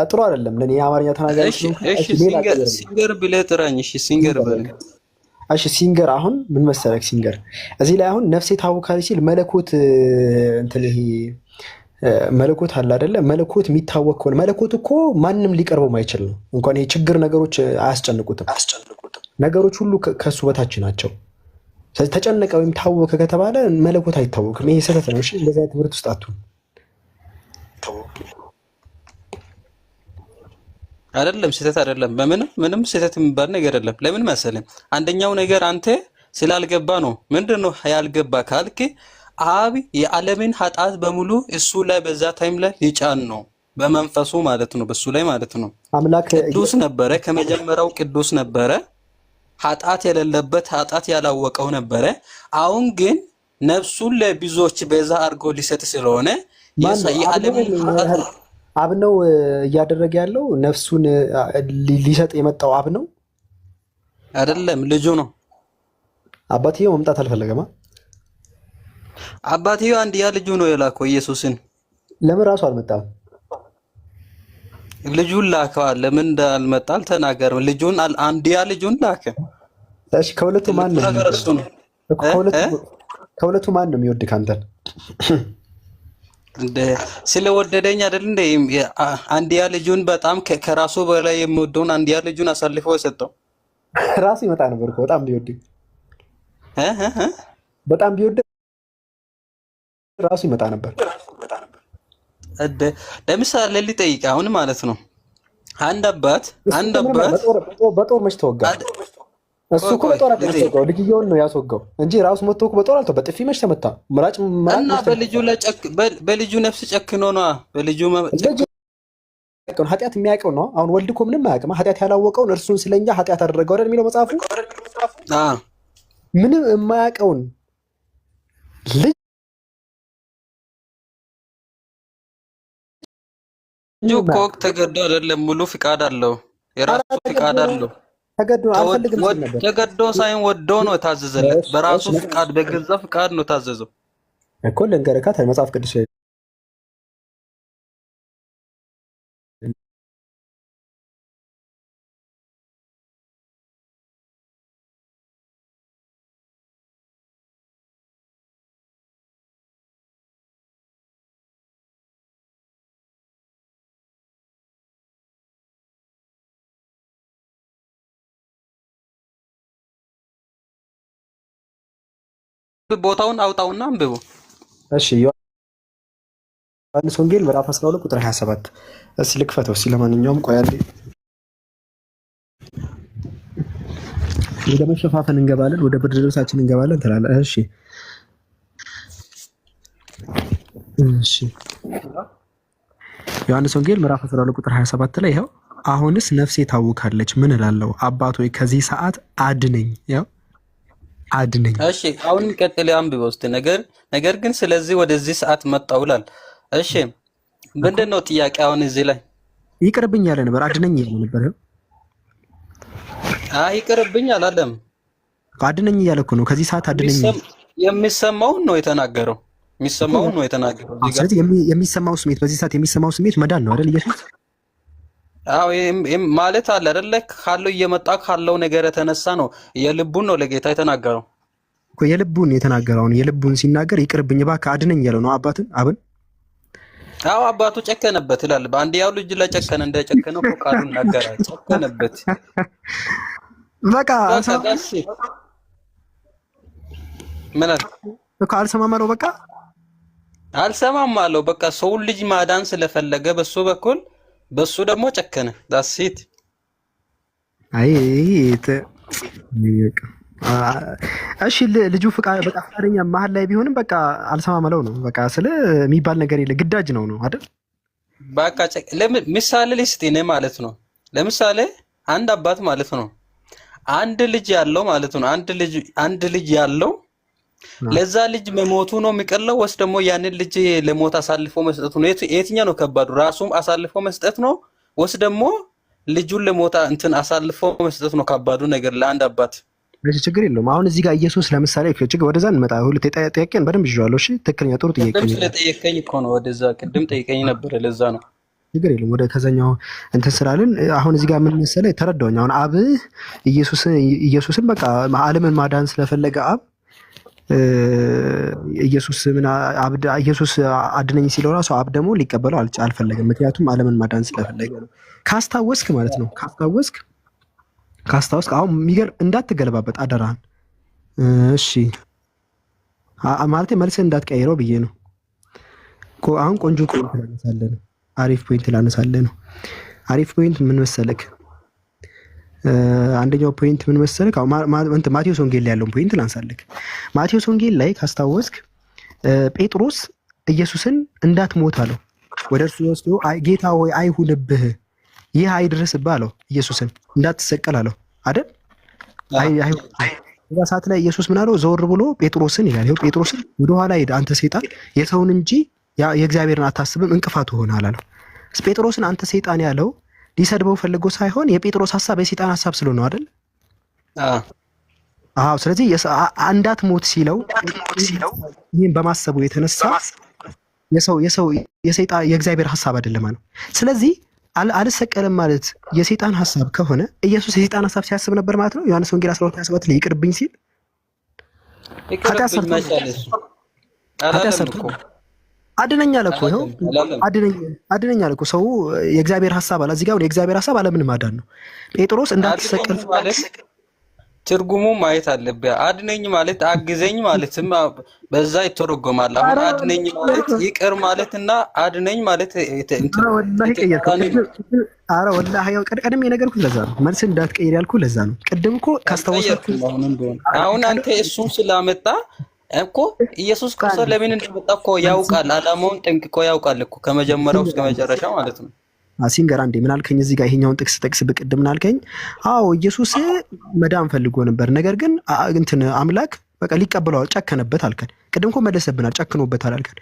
ጥሩ አይደለም ለኔ የአማርኛ ተናጋሪ። እሺ ሲንገር ብለህ ጥራኝ። እሺ ሲንገር በል። እሺ ሲንገር አሁን ምን መሰለህ ሲንገር እዚህ ላይ አሁን ነፍሴ ታውካለች ሲል መለኮት እንትን ይሄ መለኮት አለ አይደለ? መለኮት የሚታወቅ ከሆነ መለኮት እኮ ማንም ሊቀርበው ማይችል ነው። እንኳን ይሄ ችግር ነገሮች አያስጨንቁትም። ነገሮች ሁሉ ከሱ በታች ናቸው። ስለዚህ ተጨነቀ ወይም ታወከ ከተባለ መለኮት አይታወቅም። ይሄ ስህተት ነው። እሺ እንደዛ ትምህርት ውስጥ አትሁን። አይደለም ስህተት አይደለም። ምንም ስህተት የሚባል ነገር አይደለም። ለምን መሰለህ አንደኛው ነገር አንተ ስላልገባ ነው። ምንድነው ያልገባ ካልክ አብ የዓለምን ኃጢአት በሙሉ እሱ ላይ በዛ ታይም ላይ ሊጫን ነው በመንፈሱ ማለት ነው። በሱ ላይ ማለት ነው። አምላክ ቅዱስ ነበረ፣ ከመጀመሪያው ቅዱስ ነበረ፣ ኃጢአት የሌለበት ኃጢአት ያላወቀው ነበረ። አሁን ግን ነፍሱን ለብዙዎች ቤዛ አድርጎ ሊሰጥ ስለሆነ የዓለምን ኃጢአት አብ ነው እያደረገ ያለው። ነፍሱን ሊሰጥ የመጣው አብ ነው አይደለም፣ ልጁ ነው። አባትየው መምጣት አልፈለገማ። አባትየው አንድያ ልጁ ነው የላከው ኢየሱስን። ለምን ራሱ አልመጣም? ልጁን ላከዋል። ለምን እንዳልመጣ አልተናገርም። ልጁን አንድያ ልጁን ላከ። እሺ ከሁለቱ ማን ነው? ከሁለቱ ማን ነው የሚወድ ካንተን? ስለወደደኝ አይደል እንደ አንድያ ልጁን በጣም ከራሱ በላይ የሚወደውን አንድያ ልጁን አሳልፎ የሰጠው። ራሱ ይመጣ ነበር እኮ በጣም ቢወድ በጣም ቢወድ ራሱ ይመጣ ነበር። ለምሳሌ ልጠይቅ አሁን ማለት ነው። አንድ አባት በጦር መች ተወጋ? እሱ እኮ በጦር አልተወጋው፣ ልጅየውን ነው ያስወጋው እንጂ ራሱ መጥቶ እኮ በጦር አልተወጋም። በጥፊ መች ተመታ? ምራጭ እና በልጁ ነፍስ ጨክኖ ነው። በልጁ ኃጢአት የሚያውቀው ነው። አሁን ወልድ እኮ ምንም አያውቅም። ኃጢአት ያላወቀውን እርሱን ስለኛ ኃጢአት አደረገው አይደል የሚለው መጽሐፉ። ምንም የማያውቀውን ልጅ ልጁ እኮ ተገዶ አይደለም፣ ሙሉ ፍቃድ አለው፣ የራሱ ፍቃድ አለው። ተገዶ አልፈልግም ሲል ነበር። ተገዶ ሳይሆን ወዶ ነው የታዘዘለት። በራሱ ፍቃድ በገዛ ፍቃድ ነው ታዘዘው እኮ። ልንገርህ መጽሐፍ ቅዱስ ቦታውን አውጣውና አንብቡ። እሺ ዮሐንስ ወንጌል ምዕራፍ 12 ቁጥር 27 እስኪ ልክፈተው። እስኪ ለማንኛውም ቆይ አንዴ ወደ መሸፋፈን እንገባለን፣ ወደ ብርድ ልብሳችን እንገባለን ትላለህ። እሺ እሺ ዮሐንስ ወንጌል ምዕራፍ 12 ቁጥር 27 ላይ ይኸው አሁንስ ነፍሴ ታውካለች፣ ምን እላለሁ? አባት ሆይ ከዚህ ሰዓት አድነኝ። ያው አድነኝ። እሺ አሁንም ቀጥል አንብበው እስቲ። ነገር ግን ስለዚህ ወደዚህ ሰዓት መጣሁ ይላል። እሺ ምንድነው ጥያቄ? አሁን እዚህ ላይ ይቅርብኝ ያለ ነበር፣ አድነኝ ያለ ነበር። ይቅርብኝ አላለም፣ አድነኝ እያለ እኮ ነው። ከዚህ ሰዓት አድነኝ። የሚሰማውን ነው የተናገረው፣ የሚሰማውን ነው የተናገረው። ስለዚህ የሚሰማው ስሜት በዚህ ሰዓት የሚሰማው ስሜት መዳን ነው አይደል? ኢየሱስ ማለት አለ አይደለ? ካለው እየመጣ ካለው ነገር የተነሳ ነው የልቡን ነው ለጌታ የተናገረው እኮ። የልቡን የተናገረውን የልቡን ሲናገር ይቅርብኝ እባክህ አድነኝ ያለው ነው አብን። አባቱ ጨከነበት ይላል። በአንድያው ልጅ ላይ ጨከነ፣ እንደጨከነው ቃሉ ይናገራል። ጨከነበት በቃ ምን አለ እኮ አልሰማም አለው። በቃ አልሰማም አለው። በቃ ሰው ልጅ ማዳን ስለፈለገ በሱ በኩል በሱ ደግሞ ጨከነ። ዳሲት እሺ ልጁ በቃ ፈቃደኛ መሀል ላይ ቢሆንም በቃ አልሰማም አለው ነው። በቃ ስለ የሚባል ነገር የለ፣ ግዳጅ ነው አይደል? በቃ ምሳሌ ልስጥ እኔ ማለት ነው። ለምሳሌ አንድ አባት ማለት ነው አንድ ልጅ ያለው ማለት ነው። አንድ ልጅ ያለው ለዛ ልጅ መሞቱ ነው የሚቀለው ወይስ ደግሞ ያንን ልጅ ለሞት አሳልፎ መስጠቱ ነው? የትኛው ነው ከባዱ? ራሱም አሳልፎ መስጠት ነው ወይስ ደግሞ ልጁን ለሞት አሳልፎ መስጠት ነው ከባዱ ነገር ለአንድ አባት? እሺ ችግር የለውም። አሁን እዚህ ጋር ኢየሱስ ለምሳሌ ወደዛ እንመጣ። ሁለት ጥያቄን በደንብ ይዤዋለሁ። እሺ ትክክለኛ ጥሩ ጥያቄ ነው። ስለጠየቀኝ እኮ ነው ወደዛ ቅድም ጠይቀኝ ነበር፣ ለዛ ነው። ችግር የለውም። ወደ ከዛኛው ስላልን አሁን እዚህ ጋር ምን መሰለህ ተረዳሁኝ። አሁን አብ ኢየሱስን በቃ ዓለምን ማዳን ስለፈለገ አብ ኢየሱስ አድነኝ ሲለው ራሱ አብ ደግሞ ሊቀበለው አልፈለገም። ምክንያቱም ዓለምን ማዳን ስለፈለገ ነው። ካስታወስክ ማለት ነው ካስታወስክ አሁን የሚገርም እንዳትገለባበጥ አደራህን። እሺ ማለት መልስህን እንዳትቀይረው ብዬ ነው። አሁን ቆንጆ ፖይንት ላነሳለህ ነው። አሪፍ ፖይንት ላነሳለህ ነው። አሪፍ ፖይንት ምን መሰለክ? አንደኛው ፖይንት ምን መሰለክ? ማቴዎስ ወንጌል ላይ ያለውን ፖይንት ላንሳልክ። ማቴዎስ ወንጌል ላይ ካስታወስክ ጴጥሮስ ኢየሱስን እንዳትሞት አለው። ወደ እርሱ ወስዶ ጌታ ሆይ አይሁንብህ፣ ይህ አይድረስብህ አለው። ኢየሱስን እንዳትሰቀል አለው አይደል? በዛ ሰዓት ላይ ኢየሱስ ምን አለው? ዘወር ብሎ ጴጥሮስን ይላል፣ ይኸው ጴጥሮስን ወደኋላ ሄድ አንተ ሰይጣን፣ የሰውን እንጂ የእግዚአብሔርን አታስብም፣ እንቅፋት ሆናል አለው። ጴጥሮስን አንተ ሰይጣን ያለው ሊሰድበው ፈልጎ ሳይሆን የጴጥሮስ ሐሳብ የሰይጣን ሐሳብ ስለሆነ አይደል? ስለዚህ እንዳትሞት ሲለው ይህን በማሰቡ የተነሳ የሰይጣን የእግዚአብሔር ሐሳብ አይደለም ማለት። ስለዚህ አልሰቀልም ማለት የሰይጣን ሐሳብ ከሆነ ኢየሱስ የሰይጣን ሐሳብ ሲያስብ ነበር ማለት ነው። ዮሐንስ ወንጌል 12:27 ላይ ይቅርብኝ ሲል አድነኝ አለ እኮ። ይኸው አድነኝ አለ እኮ። ሰው የእግዚአብሔር ሐሳብ አለ እዚህ ጋር። የእግዚአብሔር ሐሳብ ዓለምን ማዳን ነው። ጴጥሮስ እንዳትሰቀል ትርጉሙ ማየት አለብህ። አድነኝ ማለት አግዘኝ ማለትም በዛ ይተረጎማል። አሁን አድነኝ ማለት ይቅር ማለትና አድነኝ ማለት ወላሂ ያው ቀደም የነገርኩህ ለዛ ነው። መልስ እንዳትቀይር ያልኩህ ለዛ ነው። ቅድም እኮ ካስታወሳችሁ አሁን አንተ እሱን ስላመጣ እኮ ኢየሱስ ክርስቶስ ለምን እንደመጣ እኮ ያውቃል። ዓላማውን ጠንቅቆ ያውቃል እኮ ከመጀመሪያው እስከ መጨረሻው ማለት ነው። ሲንገር አንዴ ምን አልከኝ? እዚህ ጋር ይሄኛውን ጥቅስ በቅድም ምን አልከኝ? አዎ ኢየሱስ መዳን ፈልጎ ነበር፣ ነገር ግን አምላክ በቃ ሊቀበለው ጨከነበት አልከን። ቅድም እኮ መለሰብናል፣ ጨክኖበታል አልከን።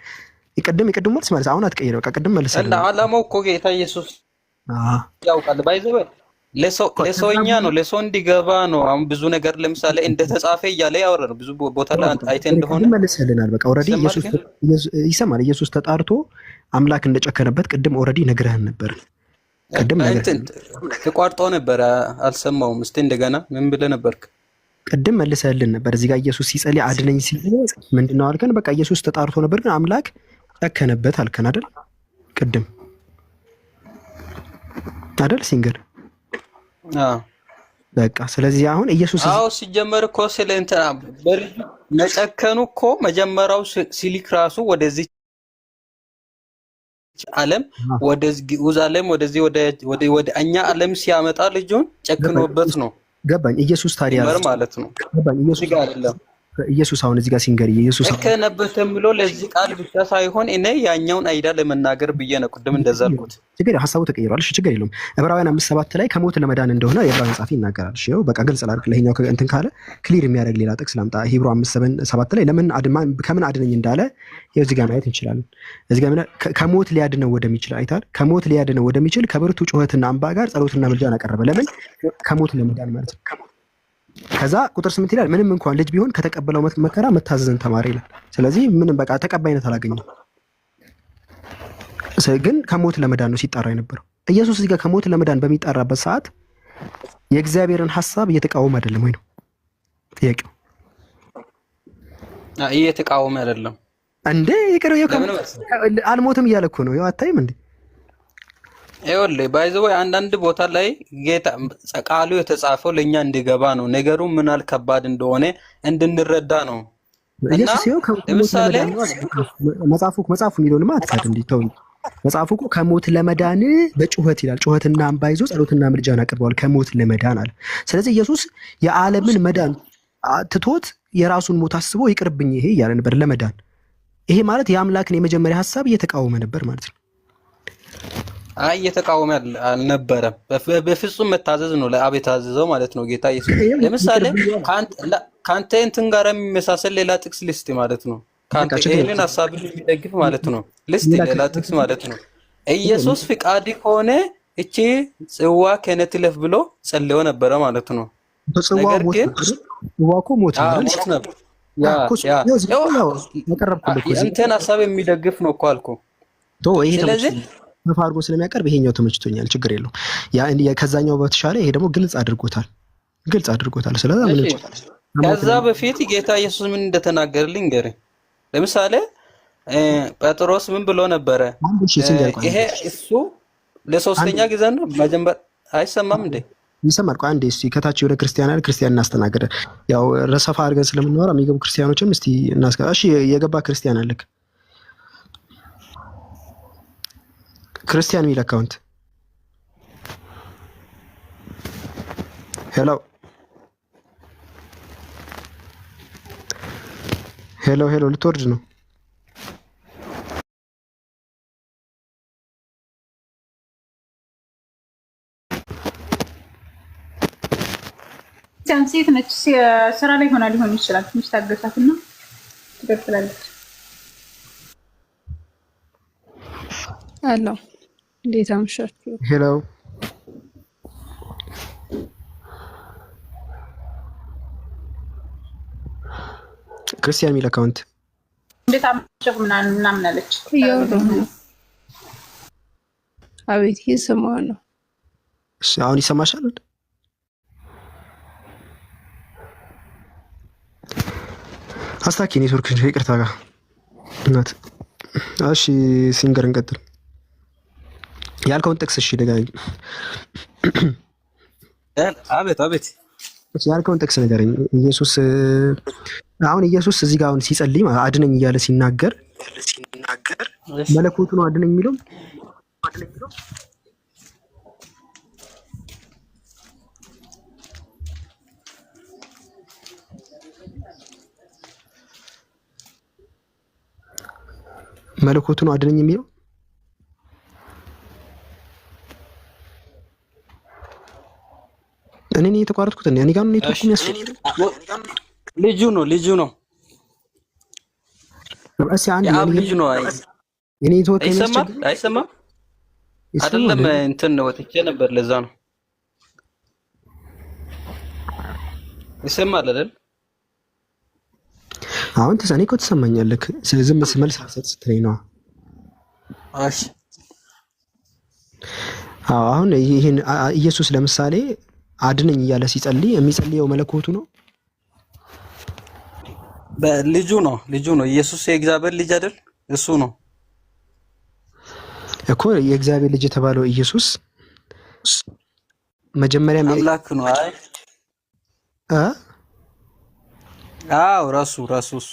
የቅድም መልስ ማለት አሁን አትቀይረው። በቃ ቅድም መልሰናል። እና ዓላማው እኮ ጌታ ኢየሱስ ያውቃል። ባይዘው ለሰውኛ ነው ለሰው እንዲገባ ነው። አሁን ብዙ ነገር ለምሳሌ እንደተጻፈ እያለ ያወራ ነው። ብዙ ቦታ ላይ አይተህ እንደሆነ መልሰልናል። በቃ ኦልሬዲ ይሰማል። ኢየሱስ ተጣርቶ አምላክ እንደጨከነበት ቅድም ኦልሬዲ ነግረህን ነበር። ቅድም ተቋርጦ ነበር አልሰማውም። እስቲ እንደገና ምን ብለህ ነበርክ? ቅድም መልሰህልን ነበር። እዚህ ጋር ኢየሱስ ሲጸልይ አድነኝ ሲል ምንድነው አልከን? በቃ ኢየሱስ ተጣርቶ ነበር ግን አምላክ ጨከነበት አልከን አይደል? ቅድም አይደል ሲንገር? በቃ ስለዚህ አሁን ኢየሱስ ሲጀመር እኮ ስለ እንትና መጨከኑ እኮ መጀመሪያው ሲሊክ ራሱ ወደዚህ ዓለም ወደዚህ ግዑዝ ዓለም ወደዚህ ወደ እኛ ዓለም ሲያመጣ ልጁን ጨክኖበት ነው። ገባኝ። ኢየሱስ ታዲያ ማለት ነው። ገባኝ። ኢየሱስ አሁን እዚህ ጋር ሲንገር ኢየሱስ ከነበተም ብሎ ለዚህ ቃል ብቻ ሳይሆን እኔ ያኛውን አይዳ ለመናገር ብዬ ነው ቅድም እንደዛ አልኩት። ችግር ሐሳቡ ተቀይሯል። እሺ ችግር የለውም። ዕብራውያን 5:7 ላይ ከሞት ለመዳን እንደሆነ የዕብራውያን ጻፊ ይናገራል። እሺ ይኸው በቃ ግልጽ ላድርግ። ለኛው እንትን ካለ ክሊር የሚያደርግ ሌላ ጥቅስ ላምጣ። ሂብሩ 5:7 ላይ ከምን አድነኝ እንዳለ ይኸው እዚህ ጋር ማየት እንችላለን። እዚህ ጋር ከሞት ሊያድነው ወደሚችል አይታል። ከሞት ሊያድነው ወደሚችል ከብርቱ ጩኸትና እንባ ጋር ጸሎትና ምልጃን አቀረበ። ለምን? ከሞት ለመዳን ማለት ነው። ከዛ ቁጥር 8 ይላል ምንም እንኳን ልጅ ቢሆን ከተቀበለው መከራ መታዘዝን ተማረ ይላል። ስለዚህ ምንም በቃ ተቀባይነት አላገኘም። ግን ከሞት ለመዳን ነው ሲጣራ የነበረው። ኢየሱስ እዚህ ጋር ከሞት ለመዳን በሚጣራበት ሰዓት የእግዚአብሔርን ሐሳብ እየተቃወመ አይደለም ወይ ነው ጥያቄው? እየተቃወመ አይደለም እንዴ? አልሞትም እያለ እኮ ነው። ያው አታይም እንዴ? ይኸውልህ ባይዘው አንዳንድ ቦታ ላይ ጌታ ቃሉ የተጻፈው ለኛ እንዲገባ ነው። ነገሩ ምን ያህል ከባድ እንደሆነ እንድንረዳ ነው። እና ለምሳሌ መጽሐፉ የሚለውንማ አትካድ እንዲተው መጽሐፉ እኮ ከሞት ለመዳን በጩኸት ይላል። ጩኸትና እንባ ይዞ ጸሎትና ምልጃን አቅርበዋል ከሞት ለመዳን አለ። ስለዚህ ኢየሱስ የዓለምን መዳን ትቶት የራሱን ሞት አስቦ ይቅርብኝ ይሄ እያለ ነበር ለመዳን። ይሄ ማለት የአምላክን የመጀመሪያ ሐሳብ እየተቃወመ ነበር ማለት ነው። እየተቃወመ አልነበረም። በፍጹም መታዘዝ ነው ለአብ የታዘዘው ማለት ነው ጌታ ኢየሱስ። ለምሳሌ ካንተ እንትን ጋር የሚመሳሰል ሌላ ጥቅስ ሊስት ማለት ነው። ካንተ ይሄንን ሐሳብን የሚደግፍ ማለት ነው ሊስት ሌላ ጥቅስ ማለት ነው። ኢየሱስ ፍቃድ ከሆነ እቺ ጽዋ ከኔ ትለፍ ብሎ ጸልዮ ነበረ ማለት ነው። ነገር ግን ጽዋው ሞት ነበር። እንትን ሐሳብ የሚደግፍ ነው እኮ አልኩ። ስለዚህ ተፋ አድርጎ ስለሚያቀርብ ይሄኛው ተመችቶኛል፣ ችግር የለውም። ያ ከዛኛው በተሻለ ይሄ ደግሞ ግልጽ አድርጎታል። ስለዚህ ከዛ በፊት ጌታ ኢየሱስ ምን እንደተናገረልኝ ገረ ለምሳሌ ጴጥሮስ ምን ብሎ ነበረ? ይሄ እሱ ለሶስተኛ ጊዜ ነው መጀመር አይሰማም እንዴ? ይሰማል። ቆይ አንዴ እስቲ ከታች ወደ ክርስቲያን እናስተናገደ። ያው ረሰፋ አድርገን ስለምንወራ የሚገቡ ክርስቲያኖችም እስቲ እሺ የገባ ክርስቲያን አለክ? ክርስቲያን ሚል አካውንት ሄሎ ልትወርድ ነው? ሴት ነች። ስራ ላይ ሆና ሊሆን ይችላል። ትንሽ ታገሳትና ትቀጥላለች። አሎ እንዴት አመሻችሁ? ሄሎ ክርስቲያን ሚል አካውንት እንዴት አመሻችሁ ምናምን አለች። አቤት እየሰማሁ ነው። እሺ አሁን ይሰማሻል? አስታኪ ኔትወርክ ይቅርታ ጋር እናት። እሺ ሲንገር እንቀጥል። ያልከውን ጥቅስ እሺ ደጋግ አቤት ያልከውን ጥቅስ ንገረኝ። ኢየሱስ እዚህ ጋር አሁን ሲጸልይ አድነኝ እያለ ሲናገር መለኮቱ ነው አድነኝ የሚለው መለኮቱ ነው አድነኝ የሚለው እኔ ነኝ የተቋረጥኩት። እኔ ጋር ነው ኔትወርኩ የሚያስፈልግ ልጁ ነው እሺ አንዴ ልጁ ነው። እኔ ኔትወርክ አይሰማም አይደለም እንትን ነው ወጥቼ ነበር ለዛ ነው። ይሰማል አይደል? አሁን ተሰኔ እኮ ትሰማኛለህ። ዝም መልስ አልሰጥ ስትለኝ ነው። እሺ አሁን ይሄን ኢየሱስ ለምሳሌ አድነኝ እያለ ሲጸልይ የሚጸልየው መለኮቱ ነው? በልጁ ነው። ኢየሱስ የእግዚአብሔር ልጅ አይደል? እሱ ነው እኮ የእግዚአብሔር ልጅ የተባለው ኢየሱስ መጀመሪያ አምላክ ነው። ራሱ እሱ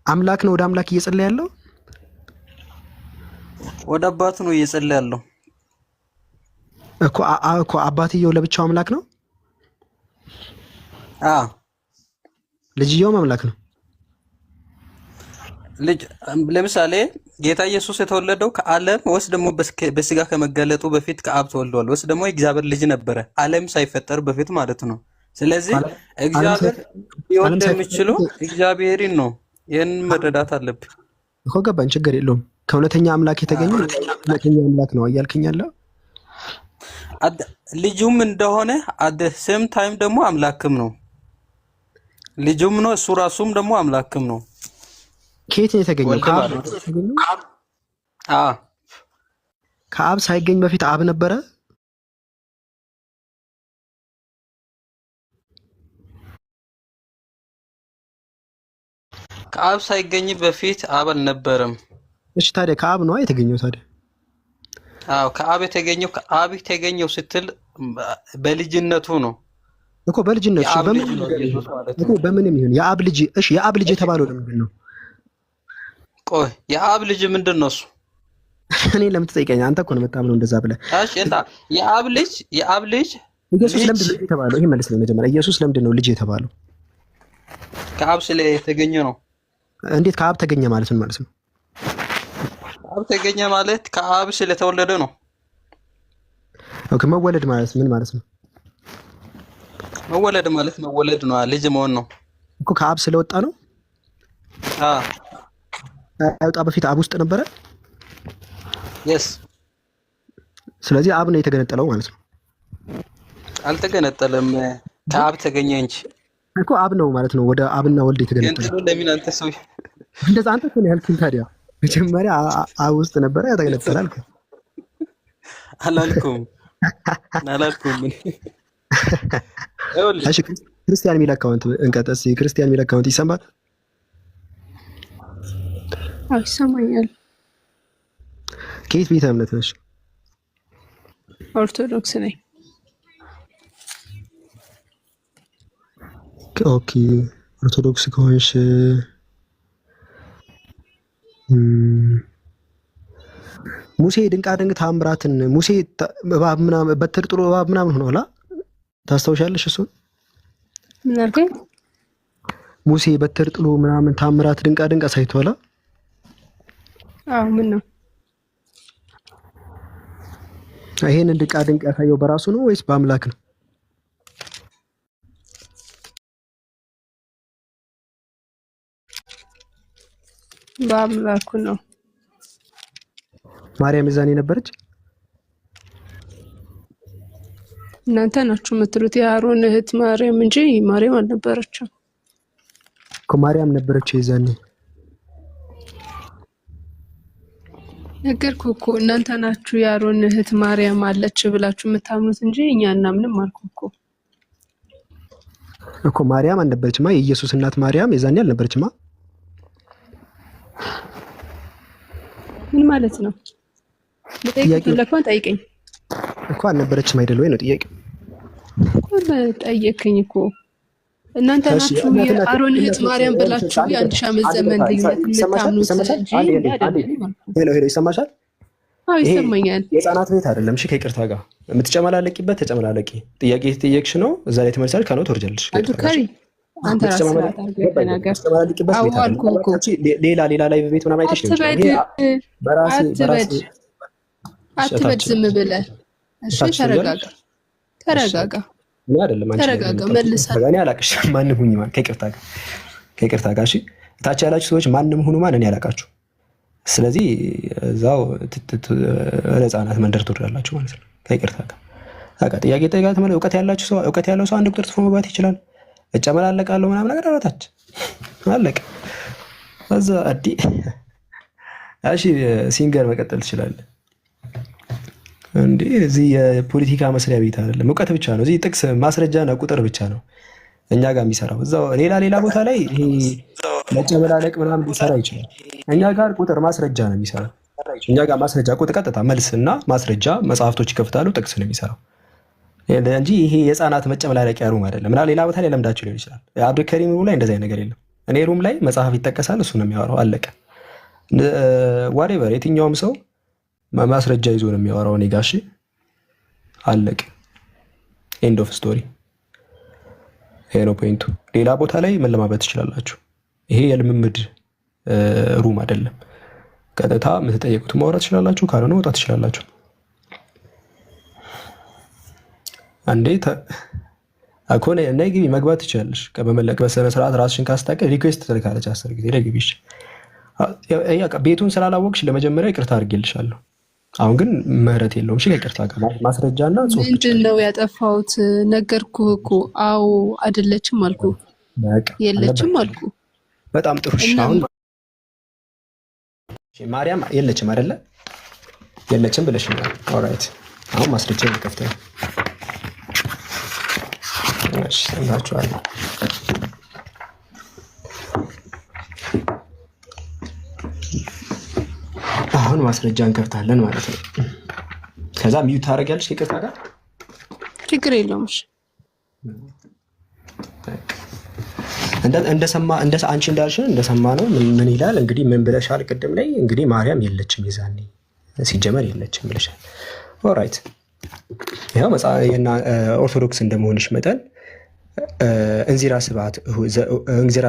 አምላክ ነው። ወደ አምላክ እየጸለየ ያለው ወደ አባቱ ነው እየጸለየ ያለው እኮ አባትየው ለብቻው አምላክ ነው። ልጅየውም አምላክ ነው። ልጅ ለምሳሌ ጌታ ኢየሱስ የተወለደው ከዓለም ወይስ ደግሞ በስጋ ከመገለጡ በፊት ከአብ ተወልዷል ወይስ ደግሞ የእግዚአብሔር ልጅ ነበረ? ዓለም ሳይፈጠር በፊት ማለት ነው። ስለዚህ እግዚአብሔር ሊወልድ የሚችለው እግዚአብሔርን ነው። ይህን መረዳት አለብን እኮ። ገባኝ፣ ችግር የለውም። ከእውነተኛ አምላክ የተገኘ እውነተኛ አምላክ ነው እያልከኝ ያለው ልጁም እንደሆነ አደ ሴም ታይም ደግሞ አምላክም ነው። ልጁም ነው እሱ ራሱም ደግሞ አምላክም ነው። ከየት ነው የተገኘው? ከአብ ሳይገኝ በፊት አብ ነበረ። ከአብ ሳይገኝ በፊት አብ አልነበረም። እሺ ታዲያ ከአብ ነው የተገኘው ታዲያ? ከአብ የተገኘው ስትል በልጅነቱ ነው እኮ። በልጅነቱ በምንም ይሁን የአብ ልጅ። እሺ የአብ ልጅ የተባለው ለምንድን ነው? ቆይ የአብ ልጅ ምንድን ነው እሱ? እኔ ለምን ትጠይቀኝ? አንተ እኮ ነው የምታምነው እንደዛ ብለህ። እሺ የአብ ልጅ ኢየሱስ ለምንድን ነው የተባለው? ይሄ መልስ ነው መጀመሪያ። ኢየሱስ ለምንድን ነው ልጅ የተባለው? ከአብ የተገኘ ነው። እንዴት ከአብ ተገኘ ማለት ምን ማለት ነው? ከአብ ተገኘ ማለት ከአብ ስለተወለደ ነው። ኦኬ መወለድ ማለት ምን ማለት ነው? መወለድ ማለት መወለድ ነው፣ ልጅ መሆን ነው እኮ። ከአብ ስለወጣ ነው። አይወጣ በፊት አብ ውስጥ ነበረ። yes ስለዚህ አብ ነው የተገነጠለው ማለት ነው። አልተገነጠለም፣ ከአብ ተገኘ እንጂ እኮ አብ ነው ማለት ነው። ወደ አብና ወልድ የተገነጠለው ለምን አንተ ሰው እንደዛ አንተ እኮ ነው ያልኩኝ። ታዲያ መጀመሪያ አብ ውስጥ ነበረ ያተገነጠለ አልኩ። አላልኩም። እሺ ክርስቲያን የሚል አካውንት እንቀጥስ። ክርስቲያን የሚል አካውንት ይሰማል? ይሰማኛል። ከየት ቤተ እምነት ነሽ? ኦርቶዶክስ ነኝ። ኦኬ ኦርቶዶክስ ከሆንሽ ሙሴ ድንቃድንቅ ታምራትን ሙሴ እባብ ምናምን በትር ጥሎ እባብ ምናምን ሆኗላ። ታስታውሻለሽ እሱን? ምን አልከኝ? ሙሴ በትር ጥሎ ምናምን ታምራት ድንቃድንቅ አሳይቷላ። ምን ነው ይሄንን ድንቃድንቅ ያሳየው በራሱ ነው ወይስ በአምላክ ነው? በአምላኩ ነው። ማርያም እዛኔ ነበረች? እናንተ ናችሁ የምትሉት የአሮን እህት ማርያም እንጂ ማርያም አልነበረችም እኮ። ማርያም ነበረች የዛኔ። ነገርኩህ እኮ እናንተ ናችሁ የአሮን እህት ማርያም አለች ብላችሁ የምታምኑት እንጂ እኛ እናምንም አልኩህ እኮ ማርያም አልነበረችማ። የኢየሱስ እናት ማርያም የዛኔ አልነበረችማ። ምን ማለት ነው? ለፈለከው ጠይቀኝ እኮ። አልነበረችም አይደል ወይ ነው ጥያቄው እኮ። ጠየቅኝ እኮ። እናንተ ናችሁ የአሮን እህት ማርያም ብላችሁ የ1000 ዓመት ዘመን ልዩነት የምታምኑት እንጂ ሄሎ ይሰማሻል? አዎ ይሰማኛል። የህፃናት ቤት አይደለም። እሺ ከይቅርታ ጋር የምትጨመላለቂበት ተጨመላለቂ። ጥያቄ የተጠየቅሽ ነው እዛ ላይ ተመልሳለሽ። ካኖ ትወርጃለሽ። አንተ ራስህ አታርገህ ተናገር። ሌላ ላይ ቤት ምናምን አይተሽ ነው አትበድ ዝም ብለህ። እሺ ተረጋጋ። እኔ አይደለም አንቺ ተረጋጋ። መልሰህ እኔ አላቅሽም። ማንም ሁኚ ማን ከይቅርታ ጋር እሺ። ታች ያላችሁ ሰዎች ማንም ሁኑ ማን እኔ አላቃችሁ። ስለዚህ እዛው ህፃናት መንደር ትወርዳላችሁ ማለት ነው። ከይቅርታ ጋር ጥያቄ ጠይቃት ማለት እውቀት ያለው ሰው አንድ ቁጥር ጽፎ መግባት ይችላል። እጨመላለቃለሁ ምናምን ነገር አረታች አለቀ። እዛ አዲ እሺ ሲንገር መቀጠል ትችላለህ እንዴ? እዚህ የፖለቲካ መስሪያ ቤት አይደለም፣ እውቀት ብቻ ነው። እዚህ ጥቅስ ማስረጃና ቁጥር ብቻ ነው እኛ ጋር የሚሰራው። እዛው ሌላ ቦታ ላይ ይሄ መጨመላለቅ ምናምን ሊሰራ ይችላል። እኛ ጋር ቁጥር ማስረጃ ነው የሚሰራው። እኛ ጋር ማስረጃ ቁጥር፣ ቀጥታ መልስና ማስረጃ መጽሐፍቶች ይከፍታሉ፣ ጥቅስ ነው የሚሰራው እንጂ ይሄ የህፃናት መጨመላለቂያ ሩም አይደለም። እና ሌላ ቦታ ላይ ለምዳችሁ ሊሆን ይችላል። አብዱልከሪም ሩም ላይ እንደዚህ ነገር የለም። እኔ ሩም ላይ መጽሐፍ ይጠቀሳል፣ እሱ ነው የሚያወራው፣ አለቀ። ዋሬቨር የትኛውም ሰው ማስረጃ ይዞ ነው የሚያወራው። እኔ ጋር እሺ፣ አለቀ። ኤንድ ኦፍ ስቶሪ። ይሄ ነው ፖይንቱ። ሌላ ቦታ ላይ መለማመድ ትችላላችሁ። ይሄ የልምምድ ሩም አይደለም። ቀጥታ የምትጠየቁት ማውራት ትችላላችሁ፣ ካልሆነ መውጣት ትችላላችሁ። አንዴ እኮ ነይ ግቢ መግባት ትችላለሽ። በመለቅ በስነ ስርዓት ራስሽን ካስታቀ ሪኩዌስት ትልካለች 10 ጊዜ ደግቢሽ። ቤቱን ስላላወቅሽ ለመጀመሪያ ይቅርታ አድርጌልሻለሁ። አሁን ግን ምህረት የለውም። እሺ ከይቅርታ ጋር ማስረጃና ጽሁፍ ምንድን ነው ያጠፋሁት? ነገርኩህ እኮ። አዎ አይደለችም አልኩ፣ የለችም አልኩ። በጣም ጥሩ። እሺ አሁን ማርያም የለችም አይደለ? የለችም ብለሽኛል። ኦልራይት አሁን ማስረጃ ልከፍት ነው። እሺ ሰምታችኋለሁ። አሁን ማስረጃ እንከፍታለን ማለት ነው። ከዛ ሚዩት ታደርጊያለሽ ከይቅርታ ጋር ችግር የለውም። እሺ እንደሰማ አንቺ እንዳልሽን እንደሰማ ነው። ምን ይላል እንግዲህ? ምን ብለሻል ቅድም ላይ? እንግዲህ ማርያም የለችም የዛኔ ሲጀመር የለችም ብለሻል። ኦልራይት ያው ኦርቶዶክስ እንደመሆንሽ መጠን እንዚራ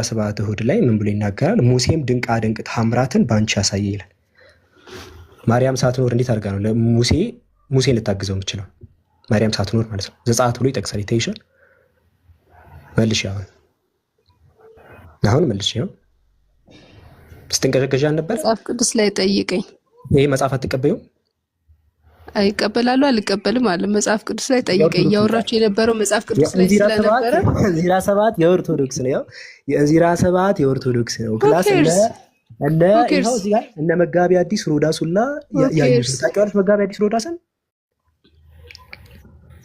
ስብሐት እሑድ ላይ ምን ብሎ ይናገራል? ሙሴም ድንቃ ድንቅ ተአምራትን በአንቺ ያሳየ ይላል። ማርያም ሳትኖር እንዴት አድርጋ ነው ሙሴን ልታግዘው የምችለው? ማርያም ሳትኖር ማለት ነው። ዘጸአት ብሎ ይጠቅሳል። ይታይሻል። መልሽ አሁን መልሽ። ይኸው ስትንቀዠቀዣ ነበር። መጽሐፍ ቅዱስ ላይ ጠይቀኝ። ይሄ መጽሐፍ አትቀበዩም? አይቀበላሉ አልቀበልም አለ። መጽሐፍ ቅዱስ ላይ ጠይቀኝ። እያወራችሁ የነበረው መጽሐፍ ቅዱስ ላይ ስለነበረ እንዚራ ሰባት የኦርቶዶክስ ነው። የእንዚራ ሰባት የኦርቶዶክስ ነው። ፕላስ እነ መጋቢ አዲስ ሮዳስ ሁላ ያዩት። ታውቂዋለሽ? መጋቢ አዲስ ሮዳስን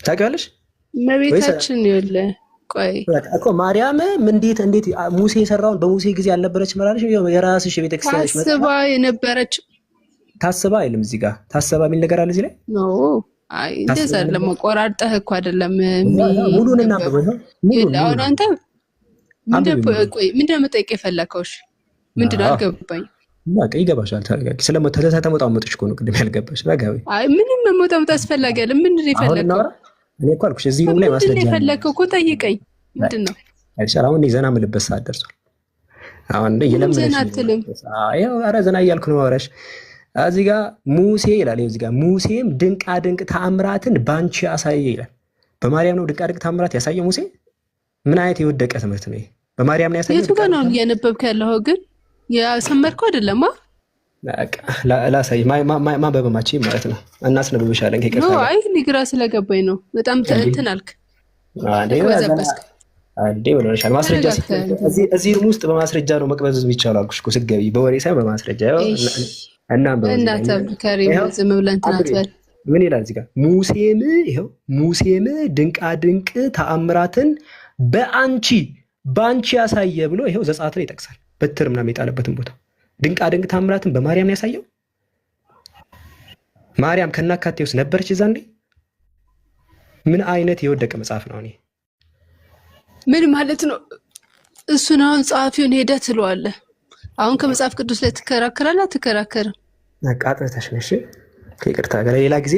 ታውቂዋለሽ? መቤታችን ይወለ ቆይ እኮ ማርያም እንዴት ሙሴ የሰራውን በሙሴ ጊዜ አልነበረች መራለሽ? የራስሽ ቤተክርስቲያንሽ ታስባ የነበረች ታስባ አይልም እዚህ ጋር ታስባ የሚል ነገር አለ እዚህ ላይ ኖ። አይ እንደዛ አይደለም። ቆራርጠህ እኮ አይደለም ሙሉን እናንብበው። አሁን አንተ ምንድነው መጠየቅ የፈለከው? እሺ ምንድነው? አልገባኝ። በቃ ይገባሻል። ታረጋጊ ስለተመጣመጥሽ እኮ ነው ቅድም ያልገባሽ። ረጋቢ አይ ምንም መሞጣሞጥ አስፈላጊ አይደለም። ምንድነው የፈለከው? እኔ እኮ አልኩሽ እዚህ ሩም ላይ ማስረጃ ምንድነው የፈለከው እኮ ጠይቀኝ። ምንድነው? አይሻል አሁን ዘና የምልበት ሰዓት ደርሷል። አሁን ዘና አትልም? አዎ ኧረ ዘና እያልኩ ነው ማውራሽ። እዚህ ጋር ሙሴ ይላል። እዚህ ጋር ሙሴም ድንቃ ድንቅ ተአምራትን ባንቺ ያሳየ ይላል። በማርያም ነው ድንቃ ድንቅ ተአምራት ያሳየ ሙሴ? ምን አይነት የወደቀ ትምህርት ነው ይሄ? በማርያም ነው ያሳየው? የቱ ጋር ነው እያነበብክ ያለው? ግን ያሰመርከው አይደለም። ላሳይ ማንበበማች ማለት ነው። እናስነብብሻለን ከይቅርታ ጋር። አይ ግራ ስለገባኝ ነው። በጣም እንትን አልክ። አንዴ ብለሻል። ማስረጃ እዚህ ሩም ውስጥ በማስረጃ ነው መቅበዝ የሚቻለው አልኩሽ እኮ። ስትገቢ በወሬ ሳይሆን በማስረጃ ምን ይላል እዚህ ጋር? ሙሴም ድንቃ ድንቅ ተአምራትን በአንቺ ያሳየ ብሎ ይኸው ዘጸአት ላይ ይጠቅሳል። በትር ምናምን የጣለበትን ቦታ ድንቃ ድንቅ ተአምራትን በማርያም ነው ያሳየው። ማርያም ከናካቴ ውስጥ ነበረች እዛኔ? ምን አይነት የወደቀ መጽሐፍ ነው? እኔ ምን ማለት ነው? እሱን አሁን ጸሐፊውን ሄደህ ትለዋለህ። አሁን ከመጽሐፍ ቅዱስ ላይ ትከራከራለህ? አትከራከርም? አቃጥረሽ ነሽ። ከይቅርታ ጋር ሌላ ጊዜ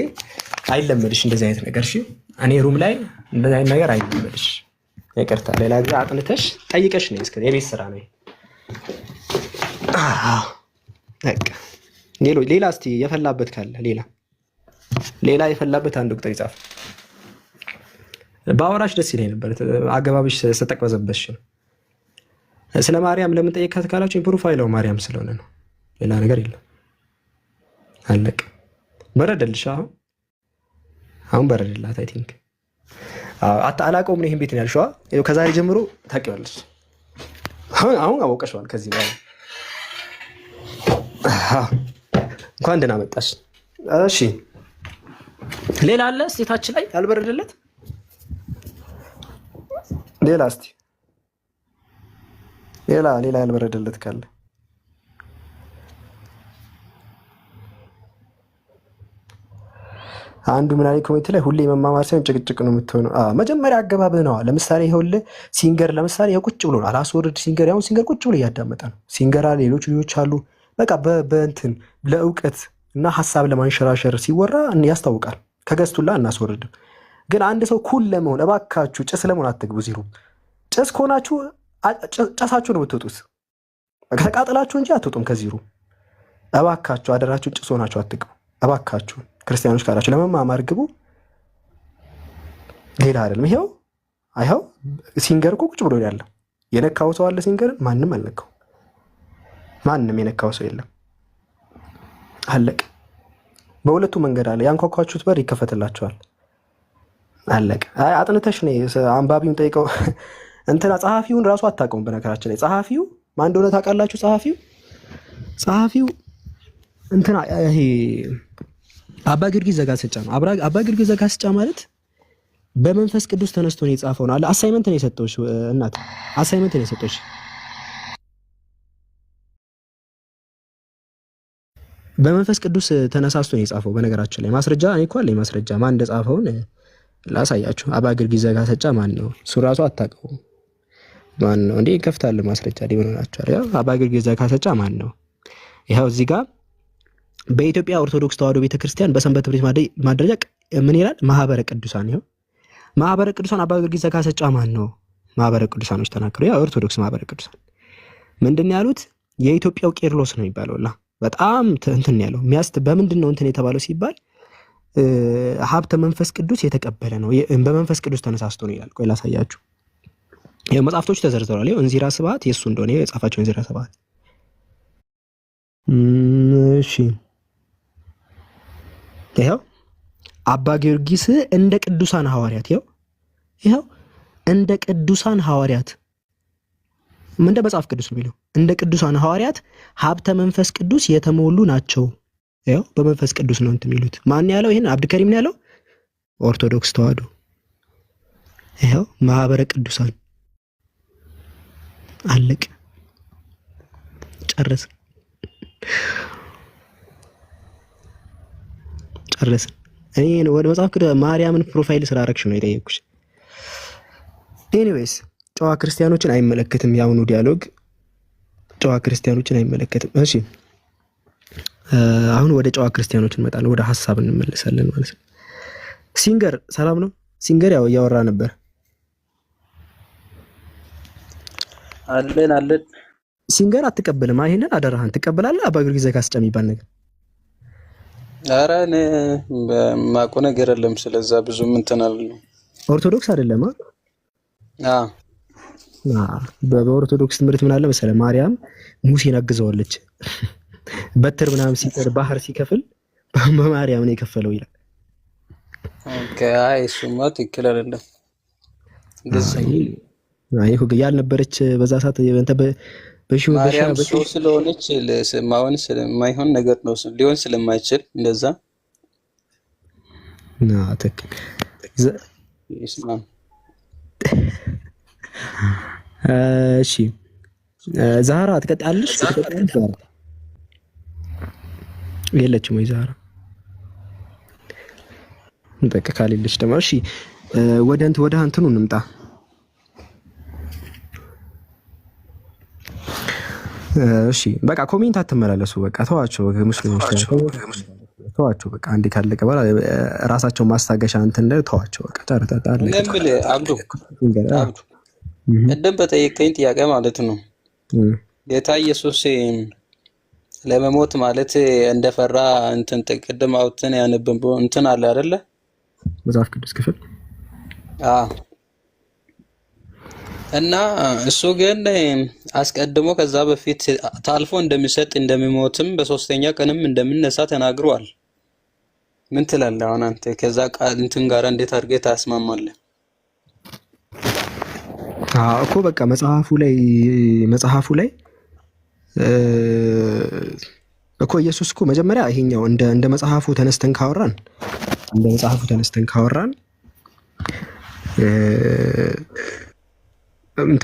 አይለመድሽ እንደዚህ አይነት ነገር። እሺ እኔ ሩም ላይ እንደዚህ አይነት ነገር አይለመድሽ። ይቅርታ ሌላ ጊዜ አጥንተሽ ጠይቀሽ ነው። እስከ የቤት ስራ ነው። በቃ ሌላ እስቲ የፈላበት ካለ ሌላ የፈላበት አንድ ቁጥር ይጻፍ። ባወራሽ ደስ ይለኝ ነበር። አገባብሽ ተጠቅበዘበሽ ነው። ስለ ማርያም ለምን ጠየካት ካላችሁ ፕሮፋይሏ ማርያም ስለሆነ ነው። ሌላ ነገር የለም። አለቅ በረደልሽ። አሁን በረደላት። አይ ቲንክ አላውቀውም ነው ይሄን ቤት ነው ያልሽዋ። ከዛሬ ጀምሮ ታውቂዋለሽ። አሁን አወቀሽዋል። ከዚህ በኋላ እንኳን ደህና መጣሽ። እሺ ሌላ አለ ስቴታችን ላይ ያልበረደለት ሌላ እስቲ ሌላ ያልበረደለት ካለ አንዱ ምናምን ኮሜንት ላይ ሁሌ መማማር ሳይሆን ጭቅጭቅ ነው የምትሆነው። መጀመሪያ አገባብህ ነው። ለምሳሌ ይኸውልህ ሲንገር ለምሳሌ ቁጭ ብሎ ነው አላስወርድ ሲንገር ያሁን ሲንገር ቁጭ ብሎ እያዳመጠ ነው። ሲንገር አለ ሌሎች ልጆች አሉ። በቃ በእንትን ለእውቀት እና ሀሳብ ለማንሸራሸር ሲወራ ያስታውቃል። ከገዝቱላ እናስወርድም። ግን አንድ ሰው ኩል ለመሆን እባካችሁ ጭስ ለመሆን አትግቡ። ዚሩ ጭስ ከሆናችሁ ጨሳችሁ ነው የምትወጡት። ተቃጥላችሁ እንጂ አትወጡም ከዚሩ። እባካችሁ አደራችሁ ጭስ ሆናችሁ አትግቡ። እባካችሁ ክርስቲያኖች ካላችሁ ለመማማር ግቡ። ሌላ አይደለም። ይኸው ሲንገር እኮ ቁጭ ብሎ ያለው የነካው ሰው አለ። ሲንገርን ማንም አልነካው። ማንም የነካው ሰው የለም። አለቅ። በሁለቱ መንገድ አለ። ያንኳኳችሁት በር ይከፈትላችኋል። አለቅ። አጥንተሽ ነው አንባቢውን ጠይቀው። እንትና ጸሐፊውን ራሱ አታውቀውም። በነገራችን ላይ ጸሐፊው ማን እንደሆነ ታውቃላችሁ? ጸሐፊው እንትና ይሄ አባ ጊዮርጊስ ዘጋስጫ ነው። አባ ጊዮርጊስ ዘጋስጫ ማለት በመንፈስ ቅዱስ ተነስቶ ነው የጻፈው ነው አለ። አሳይመንት ነው የሰጠውሽ እናት፣ አሳይመንት ነው የሰጠውሽ። በመንፈስ ቅዱስ ተነሳስቶ ነው የጻፈው። በነገራችን ላይ ማስረጃ እኔ እኮ አለኝ ማስረጃ። ማን እንደጻፈውን ላሳያችሁ። አባ ጊዮርጊስ ዘጋስጫ ማን ነው? እሱ ራሱ አታውቀውም። ማን ነው እንዴ? ይከፍታል ማስረጃ ሊሆናችኋል። ያው አባ ጊዮርጊስ ዘጋስጫ ማን ነው? ይኸው እዚህ ጋር በኢትዮጵያ ኦርቶዶክስ ተዋሕዶ ቤተክርስቲያን በሰንበት ትምህርት ማደረጃ ምን ይላል? ማህበረ ቅዱሳን። ይኸው ማህበረ ቅዱሳን አባ ጊዮርጊስ ዘጋስጫ ማን ነው? ማህበረ ቅዱሳኖች ተናገሩ። ያው ኦርቶዶክስ ማህበረ ቅዱሳን ምንድን ነው ያሉት? የኢትዮጵያው ቄርሎስ ነው የሚባለውላ በጣም እንትን ያለው በምንድን ነው እንትን የተባለው ሲባል ሀብተ መንፈስ ቅዱስ የተቀበለ ነው። በመንፈስ ቅዱስ ተነሳስቶ ነው ይላል። ቆይ ላሳያችሁ። ይኸው መጽሐፍቶች ተዘርዝረዋል። ይኸው እንዚራ ስብሐት የእሱ እንደሆነ የጻፋቸው እንዚራ ስብሐት። እሺ ይኸው አባ ጊዮርጊስ እንደ ቅዱሳን ሐዋርያት ይኸው እንደ ቅዱሳን ሐዋርያት እንደ መጽሐፍ ቅዱስ ነው የሚለው። እንደ ቅዱሳን ሐዋርያት ሀብተ መንፈስ ቅዱስ የተሞሉ ናቸው። ይኸው በመንፈስ ቅዱስ ነው እንትን የሚሉት። ማን ያለው ይሄን? አብዱከሪም ነው ያለው። ኦርቶዶክስ ተዋሕዶ። ይኸው ማህበረ ቅዱሳን። አለቅ። ጨረስን። እኔ ወደ መጽሐፍ ቅዱስ ማርያምን ፕሮፋይል ስላደረግሽ ነው የጠየኩሽ። ኤኒዌይስ ጨዋ ክርስቲያኖችን አይመለከትም። ያሁኑ ዲያሎግ ጨዋ ክርስቲያኖችን አይመለከትም። እሺ አሁን ወደ ጨዋ ክርስቲያኖች እንመጣለን። ወደ ሐሳብ እንመለሳለን ማለት ነው። ሲንገር ሰላም ነው። ሲንገር ያው እያወራ ነበር። አለን ሲንገር አትቀበልም? ይሄንን አደራህን ትቀበላለህ? አባ ጊዮርጊስ ዘጋስጫ የሚባል ነገር ኧረ እኔ በማውቀው ነገር የለም። ስለዛ ብዙም እንትን አልልም። ኦርቶዶክስ አይደለም? በኦርቶዶክስ ትምህርት ምን አለ መሰለህ? ማርያም ሙሴን አግዘዋለች። በትር ምናምን ሲጠር ባህር ሲከፍል በማርያም ነው የከፈለው ይላል። ኦኬ እሱማ ትክክል አይደለም። ያልነበረች በዛ ሰዓት ማርያም ሰው ስለሆነች ማወን ስለማይሆን ነገር ነው ሊሆን ስለማይችል እንደዛ ትክክል። እሺ ዛህራ ትቀጥያለሽ? የለችም ወይ ዛህራ? በቃ ካሌለች ደግሞ እሺ ወደ እንትኑ እንምጣ። እሺ በቃ ኮሜንት አትመላለሱ። በቃ ተዋቸው ሙስሊሞች ተዋቸው። በቃ አንዴ ካለቀ በኋላ ራሳቸው ማስታገሻ እንትን ላይ ተዋቸው። በቃ ታርታታል። ለምን አብዱ ቀደም በጠየቀኝ ጥያቄ ማለት ነው ጌታ ኢየሱስ ለመሞት ማለት እንደፈራ እንትን ተቀደም አውጥተን ያነበብነው እንትን አለ አይደለ? መጽሐፍ ቅዱስ ክፍል እና እሱ ግን አስቀድሞ ከዛ በፊት ታልፎ እንደሚሰጥ እንደሚሞትም በሶስተኛ ቀንም እንደምነሳ ተናግሯል። ምን ትላለህ አሁን አንተ? ከዛ ቃል እንትን ጋር እንዴት አድርገህ ታስማማለህ? እኮ በቃ መጽሐፉ ላይ እኮ ኢየሱስ እኮ መጀመሪያ ይሄኛው እንደ መጽሐፉ ተነስተን ካወራን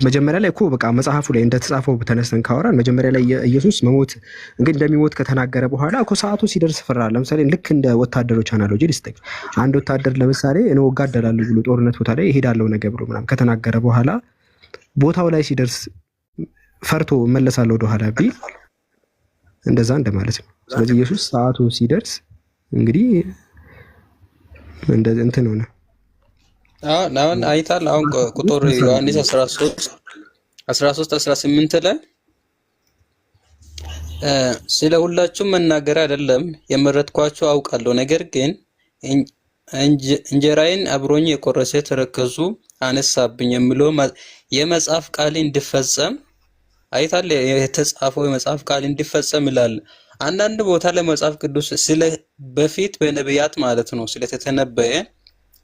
መጀመሪያ ላይ እኮ በቃ መጽሐፉ ላይ እንደተጻፈው ተነስተን ካወራን መጀመሪያ ላይ ኢየሱስ መሞት እንግዲህ እንደሚሞት ከተናገረ በኋላ እኮ ሰዓቱ ሲደርስ ፈራል። ለምሳሌ ልክ እንደ ወታደሮች አናሎጂ ልስጠኝ። አንድ ወታደር ለምሳሌ እኔ እጋደላለሁ ብሎ ጦርነት ቦታ ላይ እሄዳለሁ ነገ ብሎ ምናምን ከተናገረ በኋላ ቦታው ላይ ሲደርስ ፈርቶ እመለሳለሁ ወደኋላ ቢል እንደዛ እንደማለት ነው። ስለዚህ ኢየሱስ ሰዓቱ ሲደርስ እንግዲህ እንትን ሆነ። አሁን አይታል። አሁን ቁጥር ዮሐንስ 13:18 ላይ ስለ ሁላችሁም መናገር አይደለም የመረጥኳችሁ አውቃለሁ፣ ነገር ግን እንጀራዬን አብሮኝ የቆረሰ ተረከዙ አነሳብኝ የሚለው የመጽሐፍ ቃል እንዲፈጸም አይታል። የተጻፈው የመጽሐፍ ቃል እንዲፈጸም ይላል። አንዳንድ ቦታ ላይ መጽሐፍ ቅዱስ ስለ በፊት በነቢያት ማለት ነው ስለተተነበየ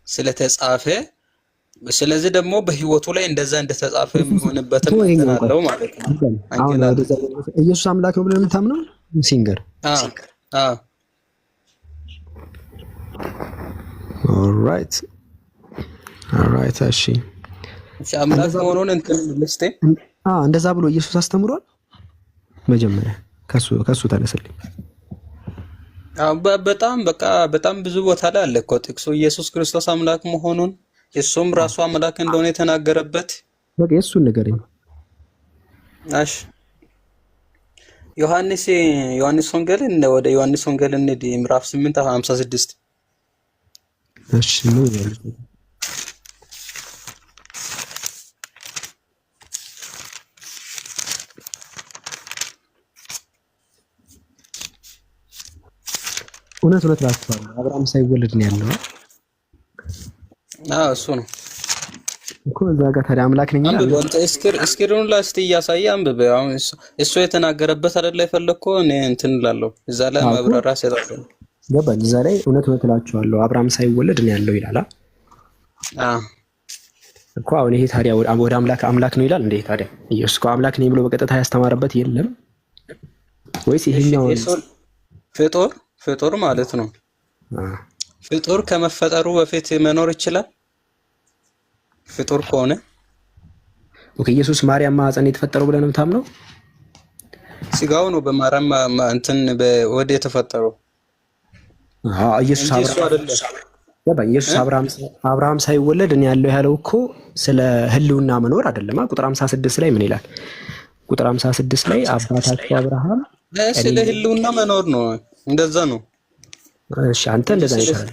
ስለተጻፈ፣ ስለዚህ ደግሞ በህይወቱ ላይ እንደዛ እንደተጻፈ የሚሆንበትም ተናለው ማለት ነው። ኢየሱስ አምላክ ነው ብለን የምታምነው ሲንገር ኦልራይት እሺ አምላክ መሆኑን እንትን ልስቴ እንደዛ ብሎ ኢየሱስ አስተምሯል። መጀመሪያ ከሱ ተነስልኝ። በጣም ብዙ ቦታ ላይ አለ እኮ ጥቅሱ ኢየሱስ ክርስቶስ አምላክ መሆኑን እሱም ራሱ አምላክ እንደሆነ የተናገረበት። በቃ እሱን ንገረኝ። እሺ ዮሐንስ ወንጌል ወደ ዮሐንስ ወንጌል እንሂድ ምዕራፍ 8:56 እሺ ነው ያለው። እውነት እላችኋለሁ አብርሃም ሳይወለድ ነው ያለው። እሱ ነው እኮ እዛ ጋር ታዲያ አምላክ ነኝ ይላል። አንተ እስክሪኑን ላይ እስቲ እያሳየ አንብበ። አሁን እሱ የተናገረበት አይደል የፈለከው እኔ እንትን እላለሁ እዛ ላይ ማብራሪያ ሰጣለሁ። ገባኝ። እዛ ላይ እውነት እላችኋለሁ አብርሃም ሳይወለድ ነው ያለው ይላል። እኮ አሁን ይሄ ታዲያ ወደ አምላክ ነው ይላል እንዴ? ታዲያ ኢየሱስ እኮ አምላክ ነኝ ብሎ በቀጥታ ያስተማረበት የለም ወይስ ይሄኛው ፍጡር ማለት ነው? ፍጡር ከመፈጠሩ በፊት መኖር ይችላል? ፍጡር ከሆነ ኦኬ። ኢየሱስ ማርያም ማህፀን የተፈጠረው ብለን የምታምነው ስጋው ነው በማርያም እንትን በወደ የተፈጠረው። ኢየሱስ አብርሃም ሳይወለድ እኔ ያለው ያለው እኮ ስለ ህልውና መኖር አይደለም። ቁጥር 56 ላይ ምን ይላል? ቁጥር 56 ላይ አባታቸው አብርሃም ስለ ህልውና መኖር ነው። እንደዛ ነው። እሺ አንተ እንደዛ ይላል።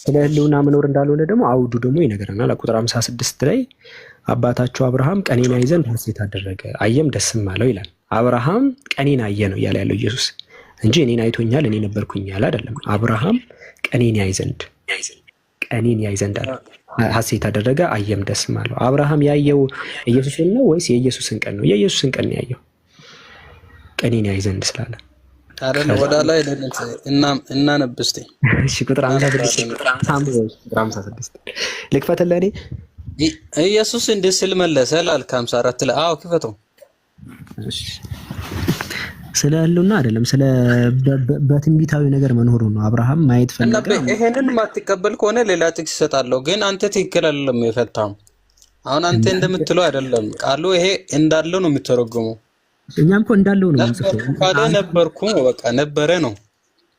ስለ ህልውና መኖር እንዳልሆነ ደግሞ አውዱ ደግሞ ይነገረናል። ቁጥር 56 ላይ አባታቸው አብርሃም ቀኔን ያይ ዘንድ ሐሴት አደረገ አየም ደስም አለው ይላል። አብርሃም ቀኔን አየ ነው እያለ ያለው ኢየሱስ እንጂ እኔን አይቶኛል እኔ ነበርኩኝ ያለ አይደለም። አብርሃም ቀኔን ያይ ዘንድ አለ ሐሴት አደረገ አየም ደስም አለው። አብርሃም ያየው ኢየሱስን ነው ወይስ የኢየሱስን ቀን ነው? የኢየሱስን ቀን ነው ያየው ቀኔን ያይ ዘንድ ስላለ አይደል? ወደ ላይ እና ነብስቴ እሺ ቁጥር 56 ልክፈትልህ። እኔ ኢየሱስ እንዲህ ሲል መለሰ ላልክ 54 ላይ ክፈተው። እሺ ስለ ህልውና አይደለም ስለ በትንቢታዊ ነገር መኖሩ ነው። አብርሃም ማየት ፈልጋ ይሄንን ማትቀበል ከሆነ ሌላ ጥቅስ ይሰጣለሁ። ግን አንተ ትክክል አይደለም የፈታው። አሁን አንተ እንደምትለው አይደለም ቃሉ ይሄ እንዳለው ነው የሚተረጎመው። እኛም እኮ እንዳለው ነው የምንጽፈው። ካለ ነበርኩ በቃ ነበረ ነው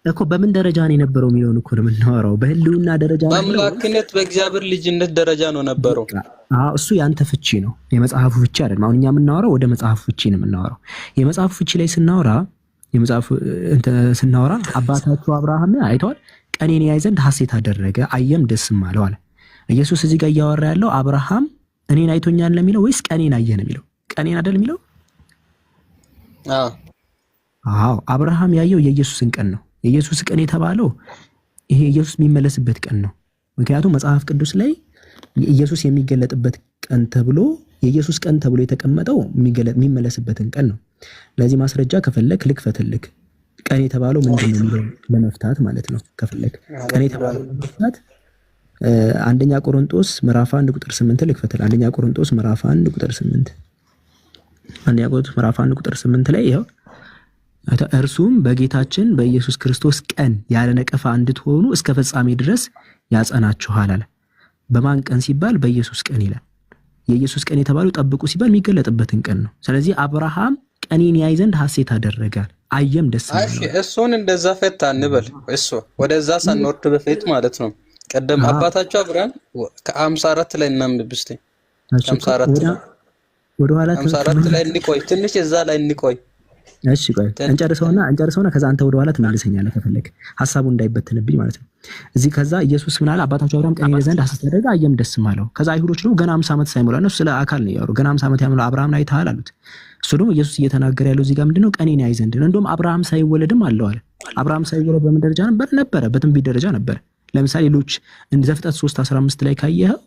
እኮ በምን ደረጃ ነው የነበረው የሚለውን እኮ ነው የምናወራው። በህልውና ደረጃ ነው፣ በአምላክነት በእግዚአብሔር ልጅነት ደረጃ ነው ነበረው። እሱ ያንተ ፍቺ ነው፣ የመጽሐፉ ፍቺ አይደለም። አሁን እኛ የምናወራው ወደ መጽሐፉ ፍቺ ነው የምናወራው። የመጽሐፉ ፍቺ ላይ ስናወራ አባታቸው አብርሃም አይተዋል፣ ቀኔን ያይ ዘንድ ሐሴት አደረገ አየም ደስም አለው አለ። ኢየሱስ እዚህ ጋር እያወራ ያለው አብርሃም እኔን አይቶኛል ነው የሚለው ወይስ ቀኔን አየ ነው የሚለው? ቀኔን አይደል የሚለው? አብርሃም ያየው የኢየሱስን ቀን ነው። የኢየሱስ ቀን የተባለው ይሄ ኢየሱስ የሚመለስበት ቀን ነው። ምክንያቱም መጽሐፍ ቅዱስ ላይ ኢየሱስ የሚገለጥበት ቀን ተብሎ የኢየሱስ ቀን ተብሎ የተቀመጠው የሚመለስበትን ቀን ነው። ለዚህ ማስረጃ ከፈለክ ልክፈትልክ። ቀን የተባለው ምንድነው የሚለው ለመፍታት ማለት ነው። ከፈለክ ቀን የተባለው ለመፍታት አንደኛ ቆሮንቶስ ምዕራፍ 1 ቁጥር 8 ልክፈትል። አንደኛ ቆሮንቶስ ምዕራፍ 1 ቁጥር 8 አንደኛ ቆሮንቶስ ምዕራፍ 1 ቁጥር 8 ላይ ይኸው እርሱም በጌታችን በኢየሱስ ክርስቶስ ቀን ያለ ነቀፋ እንድትሆኑ እስከ ፍጻሜ ድረስ ያጸናችኋል አለ። በማን ቀን ሲባል በኢየሱስ ቀን ይላል። የኢየሱስ ቀን የተባለው ጠብቁ ሲባል የሚገለጥበትን ቀን ነው። ስለዚህ አብርሃም ቀኔን ያይ ዘንድ ሐሴት አደረጋል አየም ደስ ይላል። እሺ እሱን እንደዛ ፈታ እንበል። እሱ ወደዛ ሳንወርድ በፊት ማለት ነው ቀደም አባታቸው አብርሃም ከ54 ላይ እናንብብስቲ 54 ወደ ኋላ 54 ላይ እንቆይ ትንሽ እዛ ላይ እንቆይ። እሺ ቆይ እንጨርሰውና ከዛ አንተ ወደ ኋላ ትመልሰኛለህ ከፈለክ ሐሳቡ እንዳይበተንብኝ ማለት ነው። እዚህ ከዛ ኢየሱስ ምን አለ? አባታቸው አብርሃም ቀኔን ያይ ዘንድ ሐሴት አደረገ አየም ደስም አለው። ከዛ አይሁዶች ደግሞ ገና 50 ዓመት ሳይሞላ ነው ስለ አካል ነው ያወሩ። ገና 50 ዓመት ያሞላ አብርሃም ላይ ታል አሉት። እሱ ደግሞ ኢየሱስ እየተናገረ ያለው እዚህ ጋር ምንድነው? ቀኔን ያይ ዘንድ ነው። እንደውም አብርሃም ሳይወለድም አለው አለ። አብርሃም ሳይወለድ በምን ደረጃ ነበረ? በትንቢት ደረጃ ነበር። ለምሳሌ ሌሎች እንደ ዘፍጥረት 3:15 ላይ ካየኸው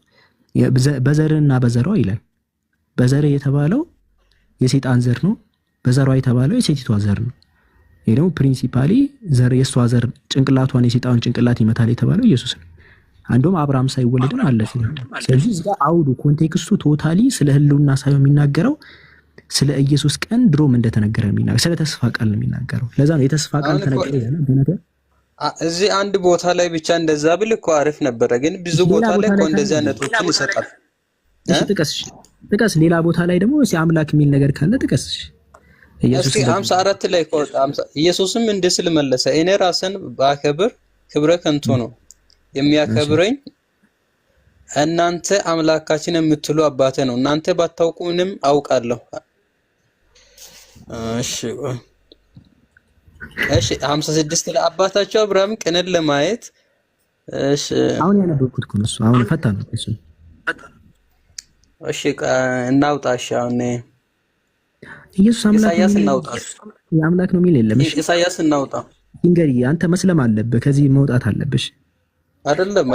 በዘርና በዘሯ ይላል። በዘር የተባለው የሰይጣን ዘር ነው። በዘሯ የተባለው የሴቲቷ ዘር ነው። ይሄ ደግሞ ፕሪንሲፓሊ ዘር የሷ ዘር ጭንቅላቷን የሰይጣን ጭንቅላት ይመታል የተባለው ኢየሱስ ነው። አንዱም አብርሃም ሳይወለድም አለ። ስለዚህ እዚህ ጋር አውዱ ኮንቴክስቱ ቶታሊ ስለ ህልውና ሳይሆን የሚናገረው ስለ ኢየሱስ ቀን ድሮም እንደተነገረ የሚናገር ስለ ተስፋ ቃል ነው የሚናገረው። ለዛ ነው የተስፋ ቃል ተነገረ ያለው። እዚህ አንድ ቦታ ላይ ብቻ እንደዛ ብል እኮ አሪፍ ነበረ፣ ግን ብዙ ቦታ ላይ እኮ እንደዚህ አይነቶችን ይሰጣል። እሺ ጥቀስ ሌላ ቦታ ላይ ደግሞ አምላክ የሚል ነገር ካለ ጥቀስ። ኢየሱስ 54 ላይ እኮ ኢየሱስም እንዲህ ሲል መለሰ፣ እኔ ራስን ባከብር ክብረ ከንቱ ነው፣ የሚያከብረኝ እናንተ አምላካችን የምትሉ አባቴ ነው፣ እናንተ ባታውቁንም አውቃለሁ። እሺ 56 ላይ አባታቸው አብርሃም ቀንን ለማየት አሁን ያነበብኩት እኮ ነው እሱ አሁን ፈታ ነው እሱ። እሺ እናውጣ። እሺ አሁን ኢየሱስ ኢሳይያስ እናውጣ። የአምላክ ነው የሚል የለም። እሺ ኢሳይያስ እናውጣ። እንግዲህ አንተ መስለም አለብህ፣ ከዚህ መውጣት አለብሽ። አይደለም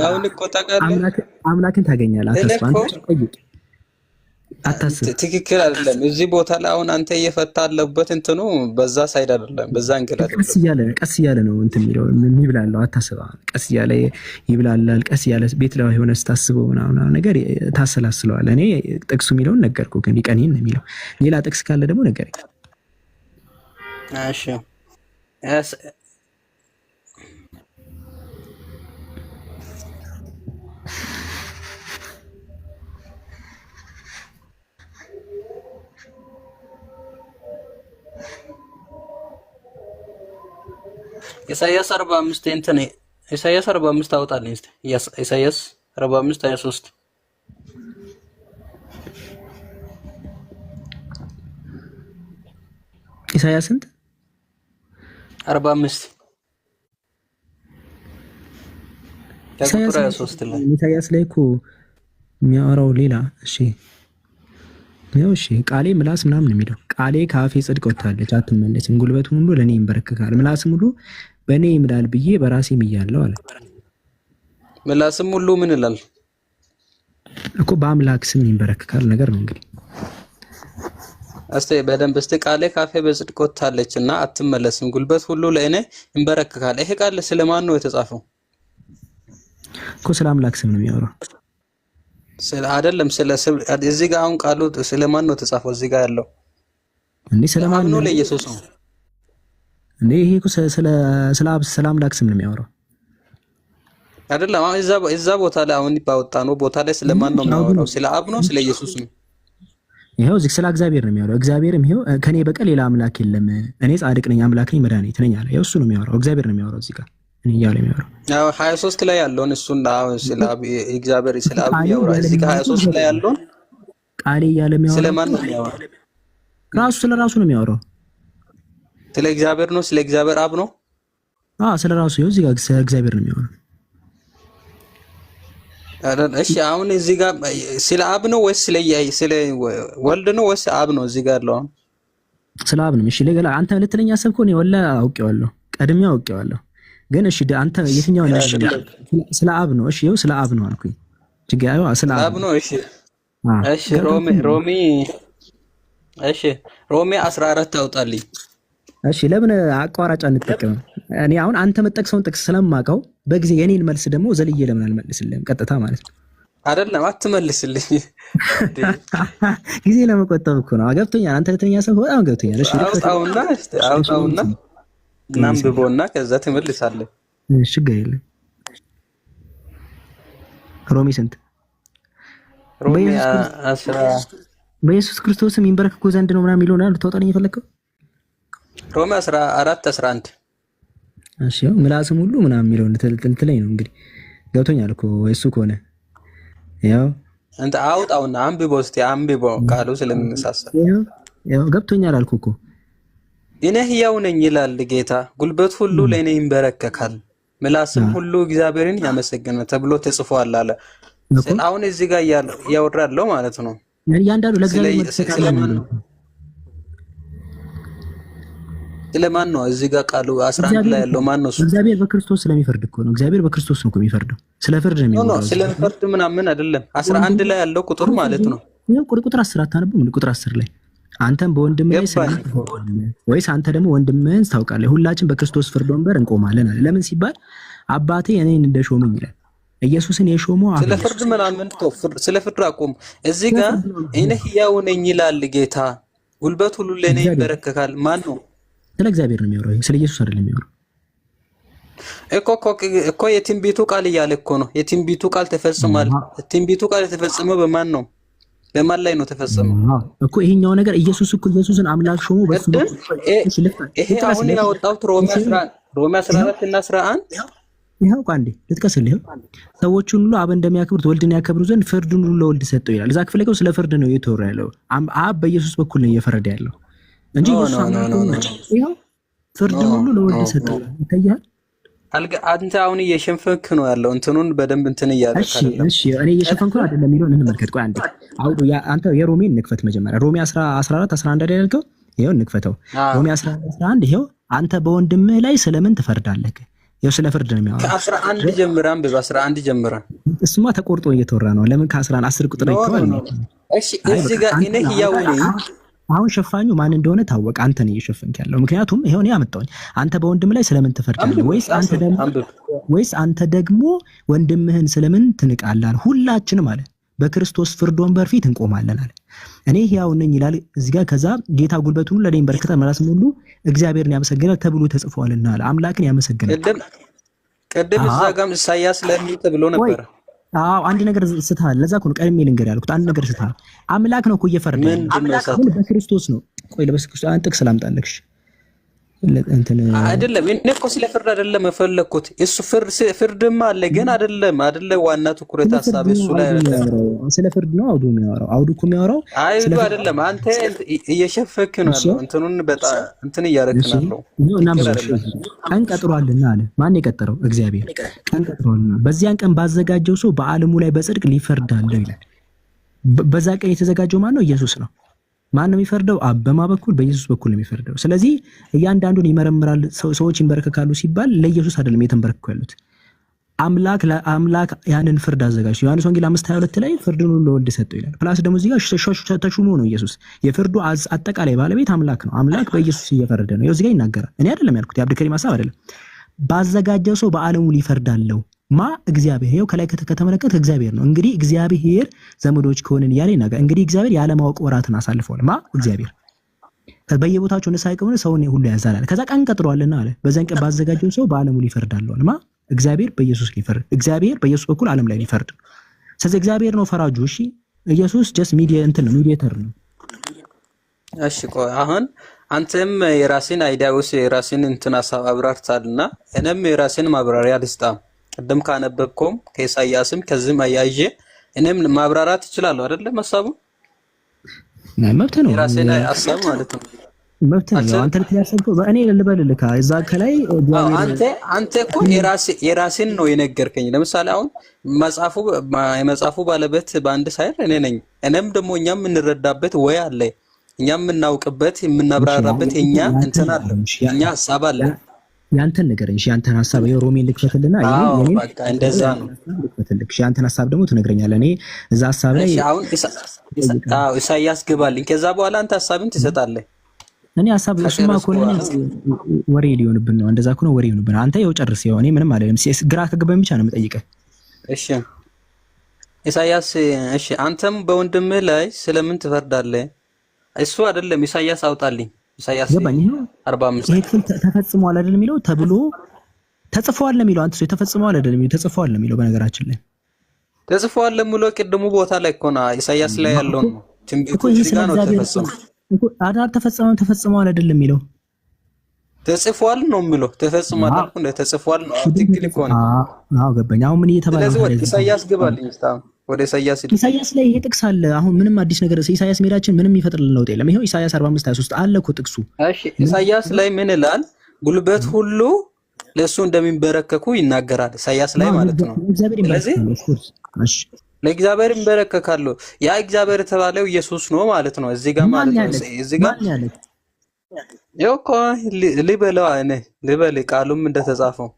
አሁን እኮ ታውቃለህ አምላክን ታገኛለህ። አንተ ጠይቅ አታስብ። ትክክል አይደለም። እዚህ ቦታ ላይ አሁን አንተ እየፈታ አለበት እንትኑ በዛ ሳይድ አይደለም፣ በዛ እንግል አይደለም። ቀስ እያለ ነው እንትን የሚለው የሚብላለው። አታስብ። ቀስ እያለ ይብላላል። ቀስ እያለ ቤት ላይ ሆነ ስታስበው ምናምን ነገር ታሰላስለዋል። እኔ ጥቅሱ የሚለውን ነገርኩህ፣ ግን ቀኔን ነው የሚለው። ሌላ ጥቅስ ካለ ደግሞ ነገረኝ። እሺ ኢሳይያስ 45 እንትን ኢሳይያስ 45 አውጣልኝ እስቲ። ኢሳይያስ 45 23 ኢሳይያስ ስንት 45 ኢሳይያስ ላይ እኮ የሚያወራው ሌላ። እሺ እሺ ቃሌ ምላስ ምናምን የሚለው ቃሌ ከአፌ ጽድቅ ወጥታለች አትመለስም፣ ጉልበቱም ሁሉ ለእኔ ይንበረከካል፣ ምላስም ሁሉ በእኔ ይምላል ብዬ በራሴ ምያለሁ አለ። ምላስም ሁሉ ምን ይላል እኮ? በአምላክ ስም ይንበረከካል ነገር ነው እንግዲህ። እስቲ በደንብ እስቲ ቃሌ ከአፌ በጽድቅ ወጥታለችና አትመለስም፣ ጉልበት ሁሉ ለእኔ ይንበረከካል። ይሄ ቃል ስለማን ነው የተጻፈው እኮ? ስለ አምላክ ስም ነው የሚያወራው አይደለም። እዚህ ጋር አሁን ቃሉ ስለማን ነው ተጻፈው? እዚህ ጋር ያለው እንዴ ስለማን ነው? ለኢየሱስ ነው እንዴ? ይሄ እኮ ስለ አምላክ ስም ነው የሚያወራው አይደለም። አሁን እዛ ቦታ ላይ አሁን ባወጣ ነው ቦታ ላይ ስለማን ነው የሚያወራው? ስለ አብ ነው ስለ ኢየሱስ ነው? ይሄው እዚህ ስለ እግዚአብሔር ነው የሚያወራው። እግዚአብሔርም ይሄው ከኔ በቀር ሌላ አምላክ የለም፣ እኔ ጻድቅ ነኝ፣ አምላክ ነኝ፣ መድኃኒት ነኝ አለ። ይሄው እሱ ነው የሚያወራው፣ እግዚአብሔር ነው የሚያወራው እዚህ ጋር እኔ እያለ የሚያወራው። ያው 23 ላይ ያለውን እሱን ስለ አብ እግዚአብሔር ስለ አብ የሚያወራው እዚህ ጋር 23 ላይ ያለውን ቃሌ እያለ የሚያወራው ስለማን ነው የሚያወራው? ራሱ ስለ ራሱ ነው የሚያወራው። ስለ እግዚአብሔር ነው? ስለ እግዚአብሔር አብ ነው? ስለ ራሱ ይኸው እዚህ ጋር ስለ እግዚአብሔር ነው የሚያወራው። እሺ አሁን እዚህ ጋር ስለ አብ ነው ወይስ ስለ ወልድ ነው ወይስ አብ ነው? እዚህ ጋር ያለው ስለ አብ ነው። እሺ ለገላ አንተ ልትለኝ አሰብከው ነው ወላ አውቄዋለሁ፣ ቀድሜ አውቄዋለሁ። ግን እሺ አንተ የትኛው ነው? ስለ አብ ነው። እሺ ይኸው ስለ አብ ነው አልኩኝ። ችግር ስለ አብ ነው። እሺ እሺ ሮሜ 14 አውጣልኝ። እሺ ለምን አቋራጭ አንጠቀምም? እኔ አሁን አንተ መጠቅሰውን ጥቅስ ስለማውቀው በጊዜ የኔን መልስ ደግሞ ዘልዬ ለምን አልመልስልህም? ቀጥታ ማለት ነው አይደለም አትመልስልኝ። ጊዜ ለመቆጠብ እኮ ነው። ገብቶኛል። አንተ ለተኛ ሰው በጣም ገብቶኛል። እሺ አውጣውና እናንብቦና ከዛ ትመልሳለህ። እሺ ችግር የለም። ሮሜ ስንት? በኢየሱስ ክርስቶስ የሚንበረከኩ ዘንድ ነው ምናምን የሚለውን ልታወጣልኝ የፈለከው? ሮሜ 14:11 እሺ ምላስም ሁሉ ምናምን የሚለውን ልትለኝ ነው እንግዲህ። ገብቶኛል እኮ እሱ ከሆነ ያው አንተ አውጣውና አንብቦ እስቲ አንብቦ ቃሉ ስለምንሳሳት ያው ገብቶኛል አልኩ እኮ። እኔ ሕያው ነኝ ይላል ጌታ፣ ጉልበት ሁሉ ለእኔ ይንበረከካል፣ ምላስም ሁሉ እግዚአብሔርን ያመሰግናል ተብሎ ተጽፏል አለ። አሁን እዚህ ጋር ያወራለው ማለት ነው እያንዳንዱ ለእግዚአብሔር ስለማን ነው? እዚህ ጋር ቃሉ 11 ላይ ያለው ማን ነው? እግዚአብሔር በክርስቶስ ስለሚፈርድ እኮ ነው። እግዚአብሔር በክርስቶስ ነው የሚፈርደው። ስለ ፍርድ ነው የሚያወራው። ስለሚፈርድ ምናምን አይደለም። 11 ላይ ያለው ቁጥር ማለት ነው። ይሄው ቁጥር 10 አታነብም? ቁጥር 10 ላይ አንተም በወንድምህ ላይ ወይስ አንተ ደግሞ ወንድምህን ታውቃለህ? ሁላችን በክርስቶስ ፍርድ ወንበር እንቆማለን አለ። ለምን ሲባል አባቴ እኔን እንደሾመኝ ይላል። ኢየሱስን የሾመው ስለ ፍርድ ምናምን ስለ ፍርድ አቁም። እዚህ ጋር እኔ ሕያው ነኝ ይላል ጌታ፣ ጉልበት ሁሉ ለእኔ ይንበረከካል። ማን ነው? ስለ እግዚአብሔር ነው የሚያወራው። ስለ ኢየሱስ አይደለም የሚያወራው እኮ የትንቢቱ ቃል እያለ እኮ ነው። የትንቢቱ ቃል ተፈጽሟል። የትንቢቱ ቃል የተፈጸመው በማን ነው? በማን ላይ ነው ተፈጸመው? እኮ ይሄኛው ነገር ኢየሱስ እኮ ኢየሱስን አምላክ ሾሞ በሱ ይሄ አሁን ያወጣው ሮሜ 14 እና 11 ይሄው ቃንዴ ልጥቀስልህ። ሰዎችን ሁሉ አብ እንደሚያከብሩት ወልድን ያከብሩ ዘንድ ፍርዱን ሁሉ ለወልድ ሰጠው ይላል። እዛ ክፍል ላይ ስለ ፍርድ ነው እየተወራ ያለው። አብ በኢየሱስ በኩል ነው እየፈረደ ያለው እንጂ ይሄው ፍርዱን ሁሉ ለወልድ ሰጠው ይታያል። አንተ አሁን እየሸፈንክ ነው ያለው። እንትኑን በደንብ እንትን እያደረክ አይደለም። እሺ እኔ እየሸፈንኩ አይደለም የሚለውን እንመልከት። ቆይ አንዴ አውዱ አንተ የሮሜን ንክፈት መጀመሪያ። ሮሜ 14 11 አይደል ያልከው? ይሄው ንክፈተው። ሮሜ 14 11 ይሄው አንተ በወንድምህ ላይ ስለምን ትፈርዳለህ? ይሄው ስለ ፍርድ ነው የሚያወራው። ከ11 ጀምረን በ11 ጀምረን እሱማ ተቆርጦ እየተወራ ነው። ለምን ከ11 10 ቁጥር ይተዋል? እሺ እዚህ ጋር እኔ ሕያው ነኝ። አሁን ሸፋኙ ማን እንደሆነ ታወቀ። አንተ ነህ እየሸፈንክ ያለው። ምክንያቱም ይሄው ነው ያመጣውኝ። አንተ በወንድም ላይ ስለምን ትፈርዳለህ? ወይስ አንተ ደግሞ ወንድምህን ስለምን ትንቃለህ? ሁላችንም አለ በክርስቶስ ፍርድ ወንበር ፊት እንቆማለን አለ። እኔ ሕያው ነኝ ይላል እዚህ ጋር። ከዛ ጌታ ጉልበቱን ለኔ ይንበረከካል፣ ምላስም ሁሉ እግዚአብሔርን ያመሰግናል ተብሎ ተጽፏልና አለ። አምላክን ያመሰግናል። ቅድም እዛ ጋርም ኢሳይያስ ለምን ተብሎ ነበር? አዎ አንድ ነገር ስትሃል። ለዛ እኮ ነው ቀድሜ ልንገር ያልኩት። አንድ ነገር ስትሃል። አምላክ ነው እኮ እየፈረደ አምላክ በክርስቶስ ነው። ቆይ ለበስክርስቶስ አንድ ጥቅስ ላምጣልሽ። አይደለም እኔ እኮ ስለ ፍርድ አይደለም የፈለኩት። እሱ ፍርድማ አለ ግን አይደለ ዋና ትኩረት ሐሳብ እሱ ላይ አይደለም። ስለ ፍርድ ነው አውዱ የሚያወራው። አውዱ እኮ የሚያወራው አይዱ አይደለም። አንተ እየሸፈክ ነው ያለው። እንትኑን በጣም እንትን እያረክ ነው። ቀን ቀጥሯልና አለ። ማን የቀጠረው? እግዚአብሔር። ቀን ቀጥሯልና በዚያን ቀን ባዘጋጀው ሰው በዓለሙ ላይ በጽድቅ ሊፈርድ አለው ይላል። በዛ ቀን የተዘጋጀው ማን ነው? ኢየሱስ ነው። ማን ነው የሚፈርደው? አብ በማ በኩል በኢየሱስ በኩል ነው የሚፈርደው። ስለዚህ እያንዳንዱን ይመረምራል። ሰዎች ይንበረከካሉ ሲባል ለኢየሱስ አይደለም የተንበረከኩ ያሉት። አምላክ ያንን ፍርድ አዘጋጅ። ዮሐንስ ወንጌል 5:22 ላይ ፍርድን ሁሉ ለወልድ ሰጠው ይላል። ፕላስ ደግሞ እዚህ ጋር ተሹሞ ነው ኢየሱስ የፍርዱ አጠቃላይ ባለቤት አምላክ ነው። አምላክ በኢየሱስ እየፈረደ ነው። እዚህ ጋር ይናገራል። እኔ አይደለም ያልኩት፣ የአብዱልከሪም ሐሳብ አይደለም። ባዘጋጀው ሰው በዓለሙ ሊፈርድ አለው ማ እግዚአብሔር። ይኸው ከላይ ከተመለከተ እግዚአብሔር ነው። እንግዲህ እግዚአብሔር ዘመዶች ከሆነን እያለ ይናገራል። እንግዲህ እግዚአብሔር ያለማወቅ ወራትን አሳልፈዋል። ማ እግዚአብሔር በየቦታቸው ንስሐ ከሆነ ሰውን ሁሉ ያዛላል። ከዛ ቀን ቀጥሯልና አለ። በዛን ቀን ባዘጋጀው ሰው በዓለሙ ሊፈርድ አለው። ማ እግዚአብሔር በኢየሱስ ሊፈርድ፣ እግዚአብሔር በኢየሱስ በኩል ዓለም ላይ ሊፈርድ። ስለዚህ እግዚአብሔር ነው ፈራጁ። እሺ ኢየሱስ ጀስት ሚዲየተር ነው። እሺ ቆይ አሁን አንተም የራስን አይዲያውስ የራስን እንትን ሐሳብ አብራርታልና እኔም የራስን ማብራሪያ ልስጣ። ቀደም ካነበብኩም ከኢሳይያስም ከዚህም አያይዤ እኔም ማብራራት እችላለሁ አይደለም? ሐሳቡ መብት ነው። የራስን ሐሳብ ማለት ነው። መብት ነው። አንተ ልትያሰብከው በእኔ ልበልልካ እዛ ከላይ አንተ እኮ የራስን ነው የነገርከኝ። ለምሳሌ አሁን የመጽሐፉ ባለቤት በአንድ ሳይል እኔ ነኝ። እኔም ደግሞ እኛም የምንረዳበት ወይ አለ፣ እኛም የምናውቅበት የምናብራራበት የኛ እንትን አለ፣ የኛ ሐሳብ አለ። ያንተን ነገር እንጂ ያንተን ሐሳብ የሮሜን ልክፈትልና እኔ በቃ እንደዛ ነው ልክፈትልክ። ያንተን ሐሳብ ደግሞ ትነግረኛለህ። እኔ እዛ ሐሳብ ላይ እሺ አሁን ኢሳይያስ ግባልኝ። ከዛ በኋላ አንተ ሐሳብን ትሰጣለህ። እኔ ሐሳብ እሱማ ከሆነ ወሬ ሊሆንብን ነው። እንደዛ ከሆነ ወሬ ሊሆንብን። አንተ ይኸው ጨርስ። ይኸው እኔ ምንም አልልም። ግራ ከገባኝ ብቻ ነው የምጠይቀህ። እሺ ኢሳያስ፣ እሺ አንተም በወንድምህ ላይ ስለምን ትፈርዳለህ? እሱ አይደለም ኢሳያስ አውጣልኝ። ኢሳያስ 45 ይሄ ተፈጽሟል አይደል የሚለው ተብሎ ተጽፏል ነው የሚለው። አንተ ሰው ተፈጽሟል አይደል የሚለው ተጽፏል ነው የሚለው። በነገራችን ላይ ተጽፏል ለሙሉ ቅድሙ ቦታ ላይ እኮ ነው ኢሳያስ ላይ ያለው ነው። ትንቢቱ እዚህ ጋር ነው ተፈጽሟል እኮ አዳር ተፈጽሟል አይደል የሚለው ተጽፏል ነው የሚለው። ተፈጽሟል አልኩ እንደ ተጽፏል ነው። ትክክል እኮ ነው። አዎ ገባኝ። አሁን ምን እየተባለ ነው? ስለዚህ ኢሳያስ ግባልኝ እስታም ወደ ኢሳያስ ላይ ይሄ ጥቅስ አለ። አሁን ምንም አዲስ ነገር ኢሳያስ ሜዳችን ምንም ይፈጥርልን ለውጥ የለም። ይሄው ኢሳያስ 45:23 አለ እኮ ጥቅሱ። እሺ ኢሳያስ ላይ ምን ይላል? ጉልበት ሁሉ ለሱ እንደሚንበረከኩ ይናገራል። ኢሳያስ ላይ ማለት ነው። ስለዚህ ለእግዚአብሔር ይንበረከካሉ። ያ እግዚአብሔር የተባለው ኢየሱስ ነው ማለት ነው። እዚህ ጋር ማለት ነው። እዚህ ጋር እኮ ሊበለው አይነ ሊበል ቃሉም እንደተጻፈው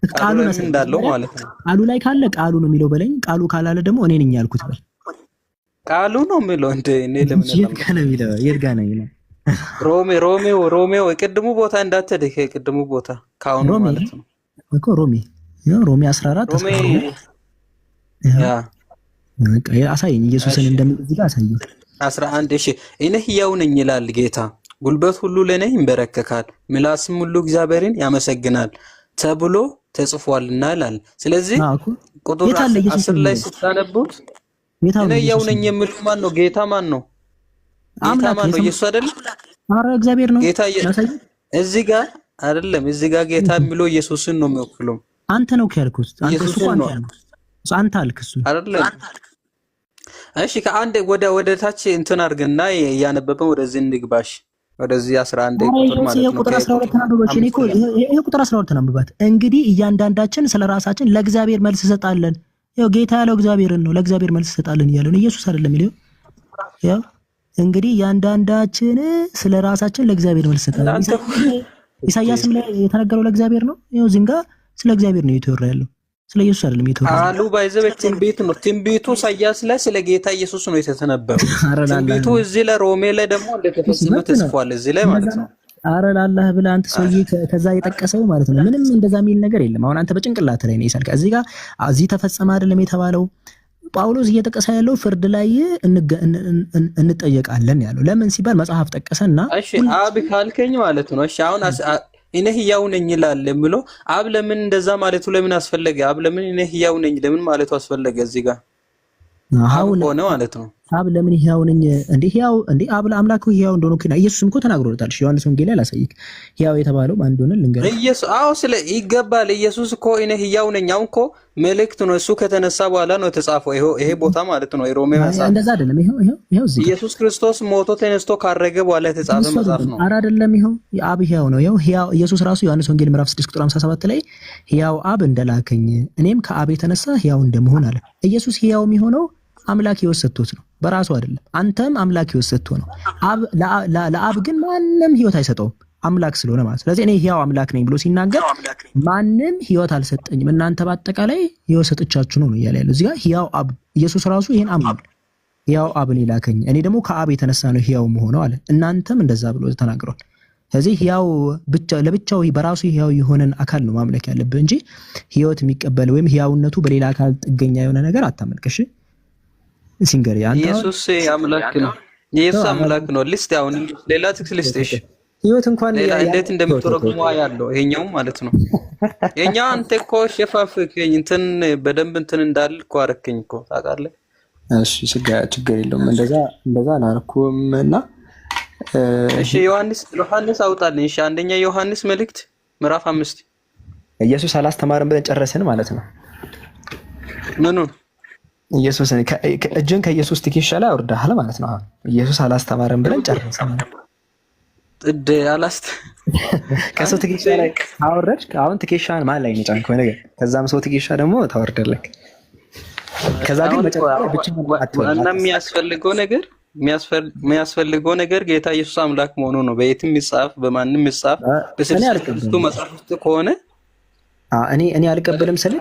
ቃሉ እንዳለው ማለት ነው። ቃሉ ላይ ካለ ቃሉ ነው የሚለው በለኝ። ቃሉ ካላለ ደግሞ እኔ ነኝ ያልኩት በል። ቃሉ ነው የሚለው እንደ እኔ ለምን የት ጋር ነው የሚለው? የት ጋር ነው የሚለው? ሮሜው የቅድሙ ቦታ እንዳትደህ የቅድሙ ቦታ ካሁኑ ማለት ነው እኮ ሮሜ 14 ያ በቃ አሳየኝ። ኢየሱስን እንደምን እዚህ ጋር አሳየኝ 11 እሺ እኔ ሕያው ነኝ ይላል ጌታ፣ ጉልበት ሁሉ ለኔ ይንበረከካል፣ ምላስም ሁሉ እግዚአብሔርን ያመሰግናል ተብሎ ተጽፏልና ይላል። ስለዚህ ቁጥር 10 ላይ ስታነቡት እኔ ሕያው ነኝ የሚለው ማን ነው? ጌታ ማን ነው? ጌታ ማን ነው? ኢየሱስ አይደል? ኧረ እግዚአብሔር ነው። ጌታ እዚህ ጋር አይደለም። እዚህ ጋር ጌታ የሚለው ኢየሱስን ነው የሚወክለው። አንተ ነው ያልኩት። አንተ አልክ እሱ አይደለም። እሺ ከአንድ ወደ ታች እንትን አድርግና እያነበበን ወደዚህ እንግባሽ። ወደዚህ 11 ቁጥር ማለት ነው። ቁጥር 12 ተናበበች። እኔ እኮ ይሄ ቁጥር 12 ተናበባት። እንግዲህ እያንዳንዳችን ስለራሳችን ለእግዚአብሔር መልስ እንሰጣለን። ያው ጌታ ያለው እግዚአብሔርን ነው። ለእግዚአብሔር መልስ እንሰጣለን እያለው ነው። ኢየሱስ አይደለም ይለው። ያው እንግዲህ እያንዳንዳችን ስለራሳችን ለእግዚአብሔር መልስ እንሰጣለን። ኢሳያስም ላይ የተነገረው ለእግዚአብሔር ነው። ያው እዚህም ጋር ስለ እግዚአብሔር ነው እየተወራ ያለው። ስለ ኢየሱስ አይደለም እየተወራ አሉ ባይዘበ ትንቢት ነው። ትንቢቱ ኢሳያስ ላይ ስለ ጌታ ኢየሱስ ነው የተተነበየው። ትንቢቱ እዚህ ላይ ሮሜ ላይ ደግሞ እንደተፈጸመ ተጽፏል እዚህ ላይ ማለት ነው። አረ ላላህ ብለህ አንተ ሰውዬ ከዛ የጠቀሰው ማለት ነው። ምንም እንደዛ የሚል ነገር የለም። አሁን አንተ በጭንቅላት ላይ ነው ይሳልካ። እዚህ ጋር እዚህ ተፈጸመ አይደለም የተባለው። ጳውሎስ እየጠቀሰ ያለው ፍርድ ላይ እንጠየቃለን ያለው ለምን ሲባል መጽሐፍ ጠቀሰና እሺ አብ ካልከኝ ማለት ነው። እሺ አሁን እኔ ሕያው ነኝ ይላል የሚለው አብ ለምን እንደዛ ማለቱ ለምን አስፈለገ? አብ ለምን እኔ ሕያው ነኝ ለምን ማለቱ አስፈለገ? እዚህ ጋር አብ ሆነ ማለት ነው። አብ ለምን ሕያው ነኝ እንዴ? ሕያው እንዴ አብ ለአምላኩ ሕያው እንደሆነ እኮ ኢየሱስም እኮ ተናግሮታል። ዮሐንስ ወንጌል ላይ አላሳይክ ሕያው የተባለው ማን እንደሆነ ልንገር። ኢየሱስ ስለ ይገባል። ኢየሱስ እኮ እኔ ሕያው ነኝ አሁን እኮ መልእክት ነው። እሱ ከተነሳ በኋላ ነው የተጻፈው ይሄ ቦታ ማለት ነው። የሮሜ መጽሐፍ እንደዛ አይደለም። ይሄው ኢየሱስ ክርስቶስ ሞቶ ተነስቶ ካረገ በኋላ የተጻፈ መጽሐፍ ነው። ኧረ አይደለም። ይሄው አብ ሕያው ነው። ይሄው ሕያው ኢየሱስ ራሱ ዮሐንስ ወንጌል ምዕራፍ 6 ቁጥር 57 ላይ ሕያው አብ እንደላከኝ እኔም ከአብ የተነሳ ሕያው እንደምሆን አለ። ኢየሱስ ሕያው የሚሆነው አምላክ ይወሰጥቶት ነው፣ በራሱ አይደለም። አንተም አምላክ ይወሰጥቶ ነው። አብ ለአብ ግን ማንም ህይወት አይሰጠውም አምላክ ስለሆነ ማለት። ስለዚህ እኔ ሕያው አምላክ ነኝ ብሎ ሲናገር ማንም ህይወት አልሰጠኝም እናንተ በአጠቃላይ ህይወት ሰጥቻችሁ ነው እያለ ያለው እዚህ ጋር ሕያው አብ። ኢየሱስ ራሱ ይሄን አምኗል። ሕያው አብን ይላከኝ እኔ ደግሞ ከአብ የተነሳ ነው ሕያው መሆነው አለ። እናንተም እንደዛ ብሎ ተናግሯል። ስለዚህ ሕያው ብቻ ለብቻው በራሱ ሕያው የሆነን አካል ነው ማምለክ ያለብህ እንጂ ህይወት የሚቀበል ወይም ሕያውነቱ በሌላ አካል ጥገኛ የሆነ ነገር አታመልክሽ። ሲንገር ያን ኢየሱስ አምላክ ነው። ኢየሱስ አምላክ ነው። ሊስት አሁን ሌላ ጥቅስ ሊስጥሽ ህይወት እንኳን እንዴት እንደምትረጉሙ ያለው ይሄኛው ማለት ነው። የኛ አንተ እኮ ሸፋፍከኝ እንትን በደንብ እንትን እንዳል እኮ አረከኝ እኮ ታውቃለህ። እሺ ችግር የለውም። እንደዛ አላረኩም እና እሺ ዮሐንስ አውጣልኝ። እሺ አንደኛ ዮሐንስ መልእክት ምዕራፍ 5 ኢየሱስ አላስተማረም ብለን ጨረስን ማለት ነው። ምኑን ኢየሱስ እጅን ከኢየሱስ ትከሻ ላይ አውርደሃል ማለት ነው። ኢየሱስ አላስተማረም ብለን ጨረስን። ከሰው ትከሻ ላይ አወረድክ። አሁን ትከሻን ማን ላይ ነው ጫንከው ነገር? ከዛም ሰው ትከሻ ደግሞ ታወርደለክ። ከዛ ግን መጨረሻ ብቻ እና የሚያስፈልገው ነገር ጌታ ኢየሱስ አምላክ መሆኑ ነው። በየትም ይጻፍ በማንም ይጻፍ በስልስቱ መጽሐፍ ውስጥ ከሆነ እኔ አልቀበልም ስል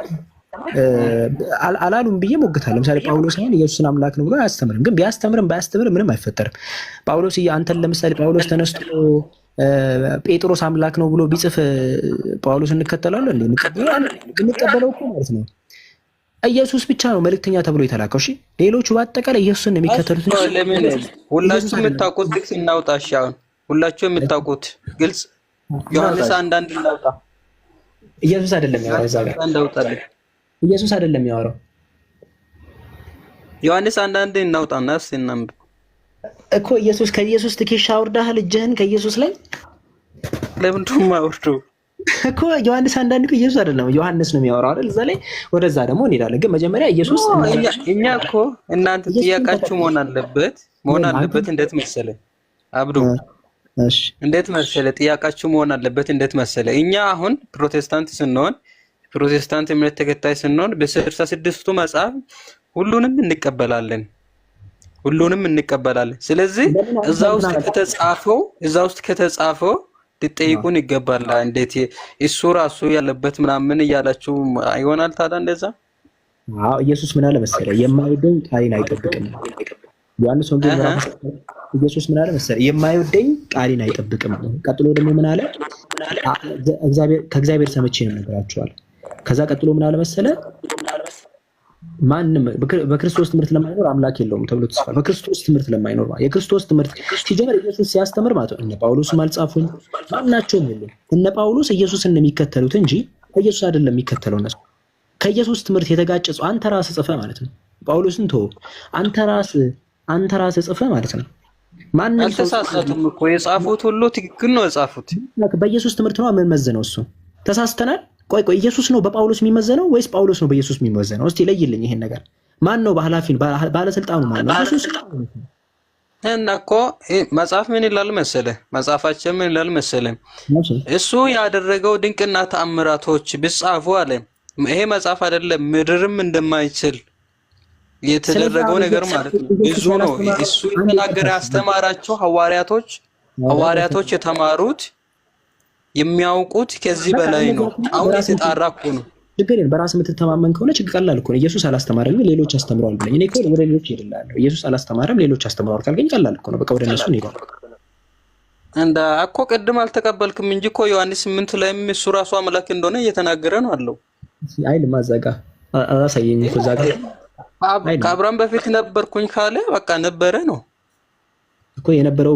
አላሉም ብዬ ሞግታለሁ። ለምሳሌ ጳውሎስ አይደል ኢየሱስን አምላክ ነው ብሎ አያስተምርም። ግን ቢያስተምርም ባያስተምርም ምንም አይፈጠርም። ጳውሎስ አንተን ለምሳሌ ጳውሎስ ተነስቶ ጴጥሮስ አምላክ ነው ብሎ ቢጽፍ ጳውሎስ እንከተላለን እንዴ? እንቀበለው እኮ ማለት ነው። ኢየሱስ ብቻ ነው መልእክተኛ ተብሎ የተላከው። እሺ ሌሎቹ በአጠቃላይ ኢየሱስን ነው የሚከተሉት። ለምን ሁላችሁ የምታውቁት ግልጽ እናውጣ። እሺ አሁን ሁላችሁ የምታውቁት ግልጽ ዮሐንስ አንዳንድ እናውጣ። ኢየሱስ አይደለም ያወራው እዛ ጋር እንዳውጣለን። ኢየሱስ አይደለም ያወራው። ዮሐንስ አንዳንድ እናውጣና እስኪ እኮ ኢየሱስ ከኢየሱስ ትከሻ አውርዳሃል እጅህን ከኢየሱስ ላይ ለምን ማውርዱ እኮ ዮሐንስ አንዳንድ እኮ ኢየሱስ አይደለም ዮሐንስ ነው የሚያወራው አይደል? እዛ ላይ ወደዛ ደግሞ እንሄዳለን። ግን መጀመሪያ ኢየሱስ እኛ እኮ እናንተ ጥያቄያችሁ መሆን አለበት እንዴት መሰለ አብዱ እሺ እንዴት መሰለ ጥያቄያችሁ መሆን አለበት እንዴት መሰለ እኛ አሁን ፕሮቴስታንት እምነት ተከታይ ስንሆን በ66ቱ መጽሐፍ ሁሉንም እንቀበላለን። ስለዚህ እዛ ውስጥ ከተጻፈው ሊጠይቁን ይገባል። እንዴት እሱ ራሱ ያለበት ምናምን እያላችሁ ይሆናል ታዲያ እንደዛ? አዎ ኢየሱስ ምን አለ መሰለህ የማይወደኝ ቃሌን አይጠብቅም። ዮሐንስ ወንጌል ምዕራፍ ኢየሱስ ምን አለ መሰለህ የማይወደኝ ቃሌን አይጠብቅም። ቀጥሎ ደግሞ ምን አለ? ከእግዚአብሔር ሰምቼ ነው ነገራችኋል። ከዛ ቀጥሎ ምን አለ መሰለህ ማንም በክርስቶስ ትምህርት ለማይኖር አምላክ የለውም ተብሎ ተጽፏል። በክርስቶስ ትምህርት ለማይኖር ማለት የክርስቶስ ትምህርት ሲጀምር ኢየሱስ ሲያስተምር ማለት ነው። እነ ጳውሎስም አልጻፉም ማናቸውም የለም። እነ ጳውሎስ ኢየሱስን ነው የሚከተሉት እንጂ ኢየሱስ አይደለም የሚከተለው። እነሱ ከኢየሱስ ትምህርት የተጋጨ አንተ ራስህ ጽፈህ ማለት ነው። ጳውሎስን ተወው፣ አንተ ራስህ ጽፈህ ማለት ነው። ማንም አልተሳሳቱም እኮ የጻፉት ሁሉ ትክክል ነው የጻፉት። በኢየሱስ ትምህርት ነው ምን መዘነው እሱ ተሳስተናል። ቆይ ኢየሱስ ነው በጳውሎስ የሚመዘነው ወይስ ጳውሎስ ነው በኢየሱስ የሚመዘነው? እስቲ ለይልኝ ይሄን ነገር። ማን ነው ባለስልጣኑ ማን ነው? ኢየሱስ እና እኮ መጽሐፍ ምን ይላል መሰለህ? መጽሐፋችን ምን ይላል መሰለህ? እሱ ያደረገው ድንቅና ተአምራቶች ቢጻፉ አለ ይሄ መጽሐፍ አይደለም ምድርም እንደማይችል የተደረገው ነገር ማለት ነው ብዙ ነው። እሱ የተናገረ ያስተማራቸው ሐዋርያቶች የተማሩት የሚያውቁት ከዚህ በላይ ነው። አሁን የተጣራ እኮ ነው። ችግር የለም። በራስ የምትተማመን ከሆነ ችግር ቀላል እኮ ነው። ኢየሱስ አላስተማረም ሌሎች አስተምረዋል ብለኝ እኔ እኮ ወደ ሌሎች እሄዳለሁ። ኢየሱስ አላስተማረም ሌሎች አስተምረዋል ካልገኝ ቀላል እኮ ነው። በቃ ወደ እነሱ እንሄዳለን። እንዳ እኮ ቅድም አልተቀበልክም እንጂ እኮ ዮሐንስ 8 ላይም እሱ ራሱ አምላክ እንደሆነ እየተናገረ ነው አለው። አይል ማዘጋ አሳየኝ እኮ እዛ ጋር ከአብርሃም በፊት ነበርኩኝ ካለ በቃ ነበረ ነው እኮ የነበረው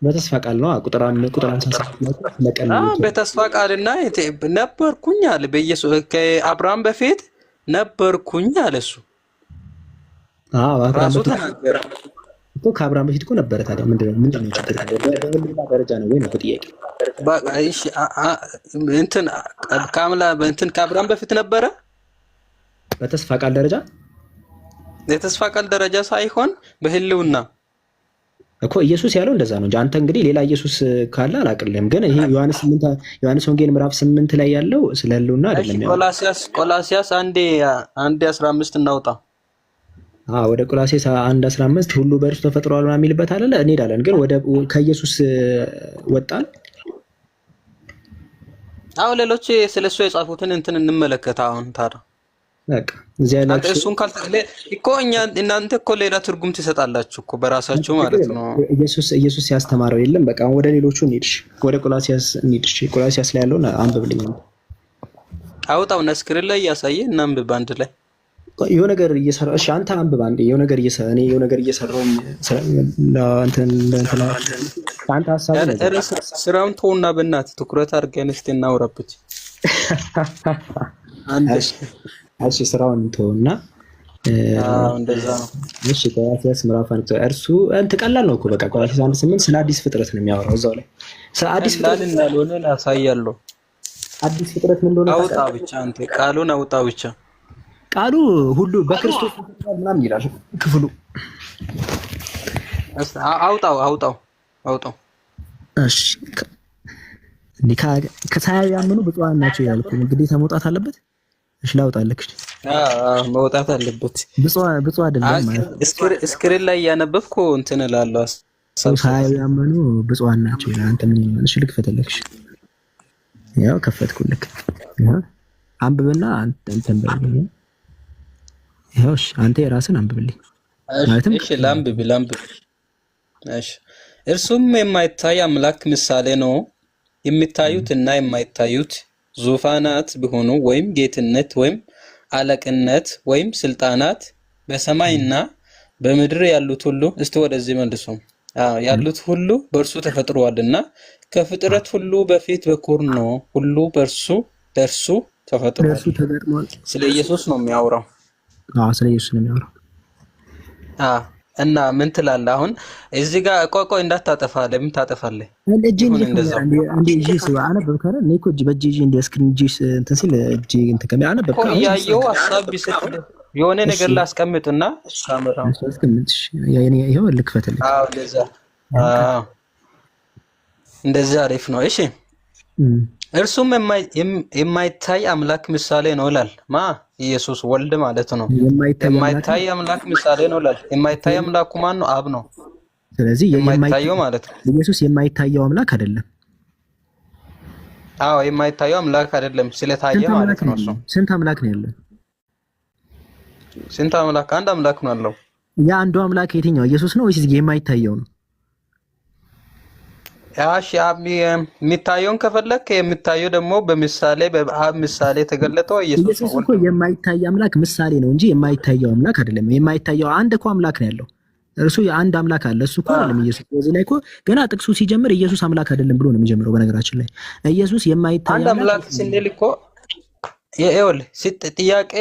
በተስፋ ቃል ነው። ቁጥር 57 በተስፋ ቃልና ነበርኩኝ አለ በኢየሱስ ከአብርሃም በፊት ነበርኩኝ አለ እሱ። ራሱ ተናገረ እኮ ከአብርሃም በፊት እኮ ነበረ። ታዲያ ምንድነው ችግር? በህልውና ደረጃ ነው ወይ ነው ጥያቄ? እሺ ከአብርሃም በፊት ነበረ በተስፋ ቃል ደረጃ የተስፋ ቃል ደረጃ ሳይሆን በህልውና እኮ ኢየሱስ ያለው እንደዛ ነው እንጂ አንተ እንግዲህ ሌላ ኢየሱስ ካለ አላቅልህም። ግን ይሄ ዮሐንስ ወንጌል ምዕራፍ 8 ላይ ያለው ስለ ህልውና አይደለም። ቆላሲያስ 1:15 እናውጣ። ወደ ቆላሲያስ 1:15 ሁሉ በእርሱ ተፈጥሯል ምናምን የሚልበት አይደለ? እንሄዳለን። ግን ወደ ከኢየሱስ ወጣን። ሌሎች ስለሱ የጻፉትን እንመለከት አሁን ታዲያ በቃ እዚያ ላይ እሱን እኮ እናንተ እኮ ሌላ ትርጉም ትሰጣላችሁ እኮ በራሳችሁ ማለት ነው። ኢየሱስ ያስተማረው የለም። በቃ ወደ ሌሎቹ እንሂድ። ወደ ቆላሲያስ እንሂድ። ቆላሲያስ ላይ ያለውን አንብብልኝ። አውጣው ስክሪን ላይ ያሳየ እናንብብ አንድ ላይ የሆነ ነገር እየሰራ እሺ፣ አንተ አንብብ አንዴ። የሆነ ነገር እየሰራ እኔ የሆነ ነገር እየሰራው አንተ ሐሳብ ነው። ስራውን ተውና በእናትህ ትኩረት አድርገን እስቲ እናውራበት። እሺ ስራውን ተውና እንደዛ ነው። እሺ ቆላሲያስ ምዕራፍ 1 እርሱ ቀላል ነው እኮ በቃ ቆላሲያስ 1:8 ስለ አዲስ ፍጥረት ነው የሚያወራው። እዛው ላይ ስለ አዲስ ፍጥረት እንዳልሆነ ላሳያለሁ። አዲስ ፍጥረት ምን እንደሆነ አውጣ ብቻ አንተ ቃሉን አውጣ ብቻ። ቃሉ ሁሉ በክርስቶስ ምናምን ይላል ክፍሉ። አውጣው። እሺ ከሳያምኑ ብፁዓን ናቸው ያልኩ ግዴታ መውጣት አለበት። እሺ ላውጣልክ። መውጣት አለበት። ብፁዕ አይደለም ማለት ስክሪን ላይ ያነበብኩ እንትን እላለሁ። ሳያምኑ ብፁዓን ናቸው ይላል። አንተ ምን ማለት? እሺ ልክፈትልክ። ያው ከፈትኩልክ። አንብብና አንተን በል። ይኸውሽ አንተ የራስን አንብብልኝ። እሺ ላምብብ። እሺ እርሱም የማይታይ አምላክ ምሳሌ ነው። የሚታዩት እና የማይታዩት ዙፋናት ቢሆኑ ወይም ጌትነት ወይም አለቅነት ወይም ስልጣናት በሰማይና በምድር ያሉት ሁሉ እስቲ ወደዚህ መልሱ። ያሉት ሁሉ በእርሱ ተፈጥሯልና ከፍጥረት ሁሉ በፊት በኩር ነው። ሁሉ በእርሱ ተፈጥሯል። ስለ ኢየሱስ ነው የሚያወራው። ስለ ኢየሱስ ነው የሚያወራው። እና ምን ትላለህ አሁን እዚህ ጋር? ቆይ እንዳታጠፋ። ለምን ታጠፋለህ? እጄን እያየሁ ሀሳብ ቢሰጥ የሆነ ነገር ላስቀምጥና ካሜራው ይኸው ልክፈትልኝ። እንደዛ አሪፍ ነው። እሺ እርሱም የማይታይ አምላክ ምሳሌ ነው ይላል። ኢየሱስ ወልድ ማለት ነው። የማይታይ አምላክ ምሳሌ ነው ይላል። የማይታይ አምላኩ ማን ነው? አብ ነው። ስለዚህ የማይታየው ማለት ነው። ኢየሱስ የማይታየው አምላክ አይደለም። የማይታየው አምላክ አይደለም፣ ስለታየ ማለት ነው። እሱ ስንት አምላክ ነው ያለው? ስንት አምላክ? አንድ አምላክ ነው ያለው። ያ አንዱ አምላክ የትኛው? ኢየሱስ ነው ወይስ የማይታየው ነው? እሺ የሚታየውን ከፈለክ የሚታየው ደግሞ በምሳሌ በአብ ምሳሌ ተገለጠው ኢየሱስ ነው። እኮ የማይታይ አምላክ ምሳሌ ነው እንጂ የማይታየው አምላክ አይደለም። የማይታየው አንድ እኮ አምላክ ነው ያለው። እርሱ የአንድ አምላክ አለ። እሱ እኮ አይደለም ኢየሱስ። በዚህ ላይ እኮ ገና ጥቅሱ ሲጀምር ኢየሱስ አምላክ አይደለም ብሎ ነው የሚጀምረው። በነገራችን ላይ ኢየሱስ የማይታይ አንድ አምላክ ስንል እኮ ይኸውልህ ጥያቄ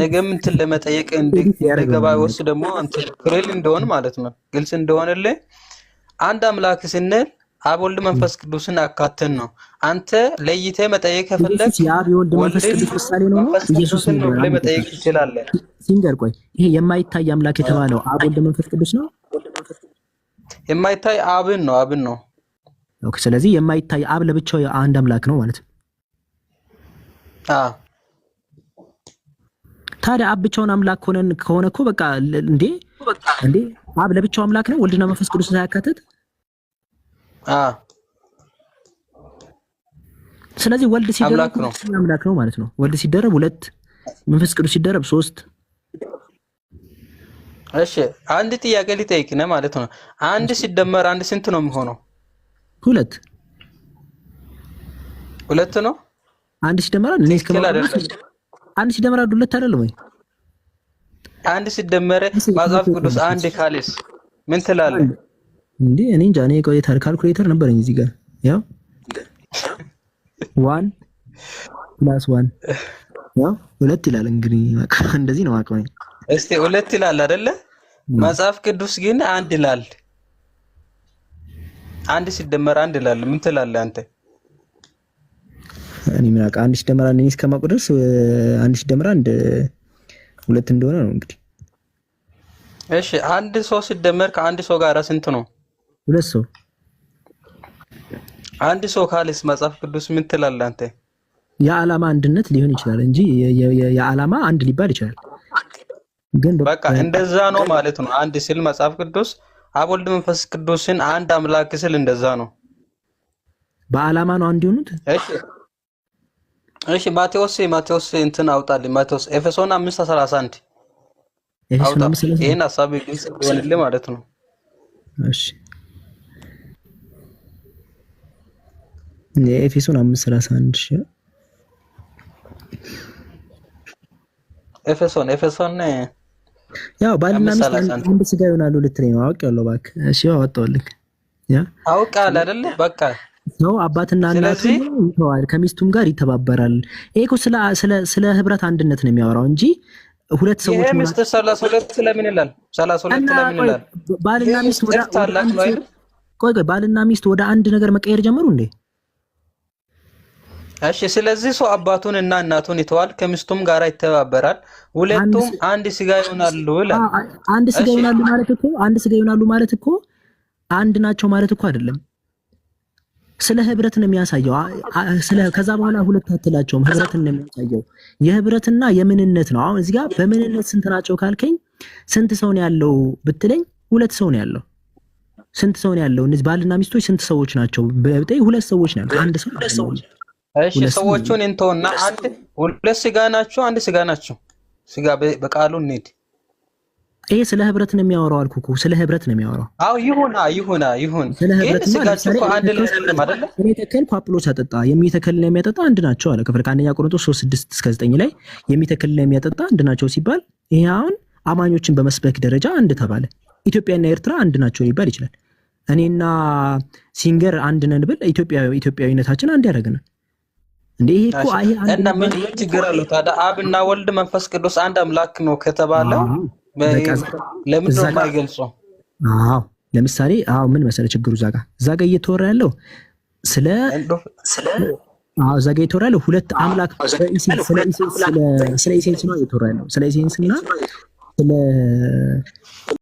ነገም እንትን ለመጠየቅ እንደገባ ወስ ደግሞ እንትን ክሬል እንደሆነ ማለት ነው ግልጽ እንደሆነልህ አንድ አምላክ ስንል አብ ወልድ መንፈስ ቅዱስን አካተን ነው። አንተ ለይተህ መጠየቅ ከፈለክ የአብ የወልድ መንፈስ ቅዱስ ምሳሌ ነው ኢየሱስ ነው ለመጠየቅ ትችላለህ። ሲንገር ቆይ ይሄ የማይታይ አምላክ የተባለው አብ ወልድ መንፈስ ቅዱስ ነው። የማይታይ አብን ነው። ኦኬ ስለዚህ የማይታይ አብ ለብቻው አንድ አምላክ ነው ማለት ነው። ታዲያ አብ ብቻውን አምላክ ከሆነ እኮ በቃ እንዴ አብ ለብቻው አምላክ ነው ወልድና መንፈስ ቅዱስ ሳያካትት? ስለዚህ ወልድ ሲደረብ አምላክ ነው ማለት ነው። ወልድ ሲደረብ 2 መንፈስ ቅዱስ ሲደረብ 3። እሺ አንድ ጥያቄ ሊጠይቅ ነው ማለት ነው። አንድ ሲደመር አንድ ስንት ነው የሚሆነው? 2 ነው። አንድ ሲደመር አንድ ሲደመር 2 አይደለም ወይ? አንድ ሲደመር መጽሐፍ ቅዱስ አንድ ካለስ ምን ትላለህ? እንዴ እኔ እንጃ። እኔ ካልኩሌተር ነበረኝ እዚህ ጋር ያው 1 + 1 ያው 2 ይላል። እንግዲህ እንደዚህ ነው አቀመኝ። እስቲ 2 ይላል አይደለ? መጽሐፍ ቅዱስ ግን 1 ይላል። አንድ ሲደመር 1 ይላል። ምን ትላለህ አንተ? እኔ ምን አውቃ። 1 ሲደመር 1 እስከማውቅ ድረስ 1 ሲደመር 1 2 እንደሆነ ነው እንግዲህ። እሺ አንድ ሰው ሲደመር ከአንድ ሰው ጋር ስንት ነው? 2 ሰው። አንድ ሰው ካለስ መጽሐፍ ቅዱስ ምን ትላለህ አንተ? የዓላማ አንድነት ሊሆን ይችላል እንጂ የዓላማ አንድ ሊባል ይችላል። ግን በቃ እንደዛ ነው ማለት ነው። አንድ ሲል መጽሐፍ ቅዱስ አብ ወልድ መንፈስ ቅዱስን አንድ አምላክ ሲል እንደዛ ነው። በዓላማ ነው አንድ የሆኑት። እሺ ማቴዎስ እንትን አውጣልኝ። ማቴዎስ ኤፌሶን 5:31 ይሄን ሐሳብ ግልጽ ይሆንልህ ማለት ነው። እሺ የኤፌሶን 5:31 ኤፌሶን ያው ባልና ሚስት አንድ ስጋ ይሆናሉ ልትለኝ ነው? አውቄያለሁ እባክህ። እሺ አወጣሁልህ። አውቃለህ አይደለ? በቃ ሰው አባትና እናቱን ይተዋል ከሚስቱም ጋር ይተባበራል። ይሄ እኮ ስለ ህብረት አንድነት ነው የሚያወራው እንጂ 2 ሰዎች ማለት ነው። 32 ስለምን ይላል? 32 ለምን ይላል? ባልና ሚስት ባልና ሚስት ወደ አንድ ነገር መቀየር ጀመሩ እንዴ? እሺ ስለዚህ ሰው አባቱን እና እናቱን ይተዋል ከሚስቱም ጋር ይተባበራል፣ ሁለቱም አንድ ስጋ ይሆናሉ ይላል። አንድ ስጋ ይሆናሉ ማለት እኮ አንድ ናቸው ማለት እኮ አይደለም። ስለ ህብረት ነው የሚያሳየው። ከዛ በኋላ 2 አትላቸውም፣ ህብረትን ነው የሚያሳየው። የህብረትና የምንነት ነው። አሁን እዚህ ጋር በምንነት ስንት ናቸው ካልከኝ ስንት ሰው ነው ያለው ብትለኝ 2 ሰው ነው ያለው። ስንት ሰው ነው ያለው? እነዚህ ባልና ሚስቶች ስንት ሰዎች ናቸው ብትለኝ 2 ሰዎች ናቸው። አንድ ሰው እሺ ሰዎቹን እንተውና 2 ስጋ ናቸው። አንድ ስጋ ናቸው። ስጋ በቃሉ እንሂድ። ይሄ ስለ ህብረት ነው የሚያወራው አልኩህ እኮ ስለ ህብረት ነው የሚያወራው። አዎ ይሁን ስለ ህብረት ስጋችሁ እኮ አንድ ላይ አይደለም አይደለ? እኔ ተከልኩ አጵሎስ አጠጣ የሚተከልና የሚያጠጣ አንድ ናቸው አለ። ክፍል ከአንደኛ ቆሮንቶስ 3:6-9 ላይ የሚተከልና የሚያጠጣ አንድ ናቸው ሲባል ይሄ አሁን አማኞችን በመስበክ ደረጃ አንድ ተባለ። ኢትዮጵያና ኤርትራ አንድ ናቸው ሊባል ይችላል። እኔና ሲንገር አንድ ነን ብል ኢትዮጵያዊነታችን አንድ ያደርገናል እንዴ? ይሄ እኮ አይ እና ምን ችግር አለው ታዲያ? አብና ወልድ መንፈስ ቅዱስ አንድ አምላክ ነው ከተባለ ለምን ነው የማይገልጸው? አዎ ለምሳሌ ምን መሰለ ችግሩ እዛ ጋር እየተወራ ያለው ስለ እዛ ጋር እየተወራ ያለው ሁለት አምላክ ስለ ኢሴንስ ነው እየተወራ ያለው ስለ ኢሴንስ እና ስለ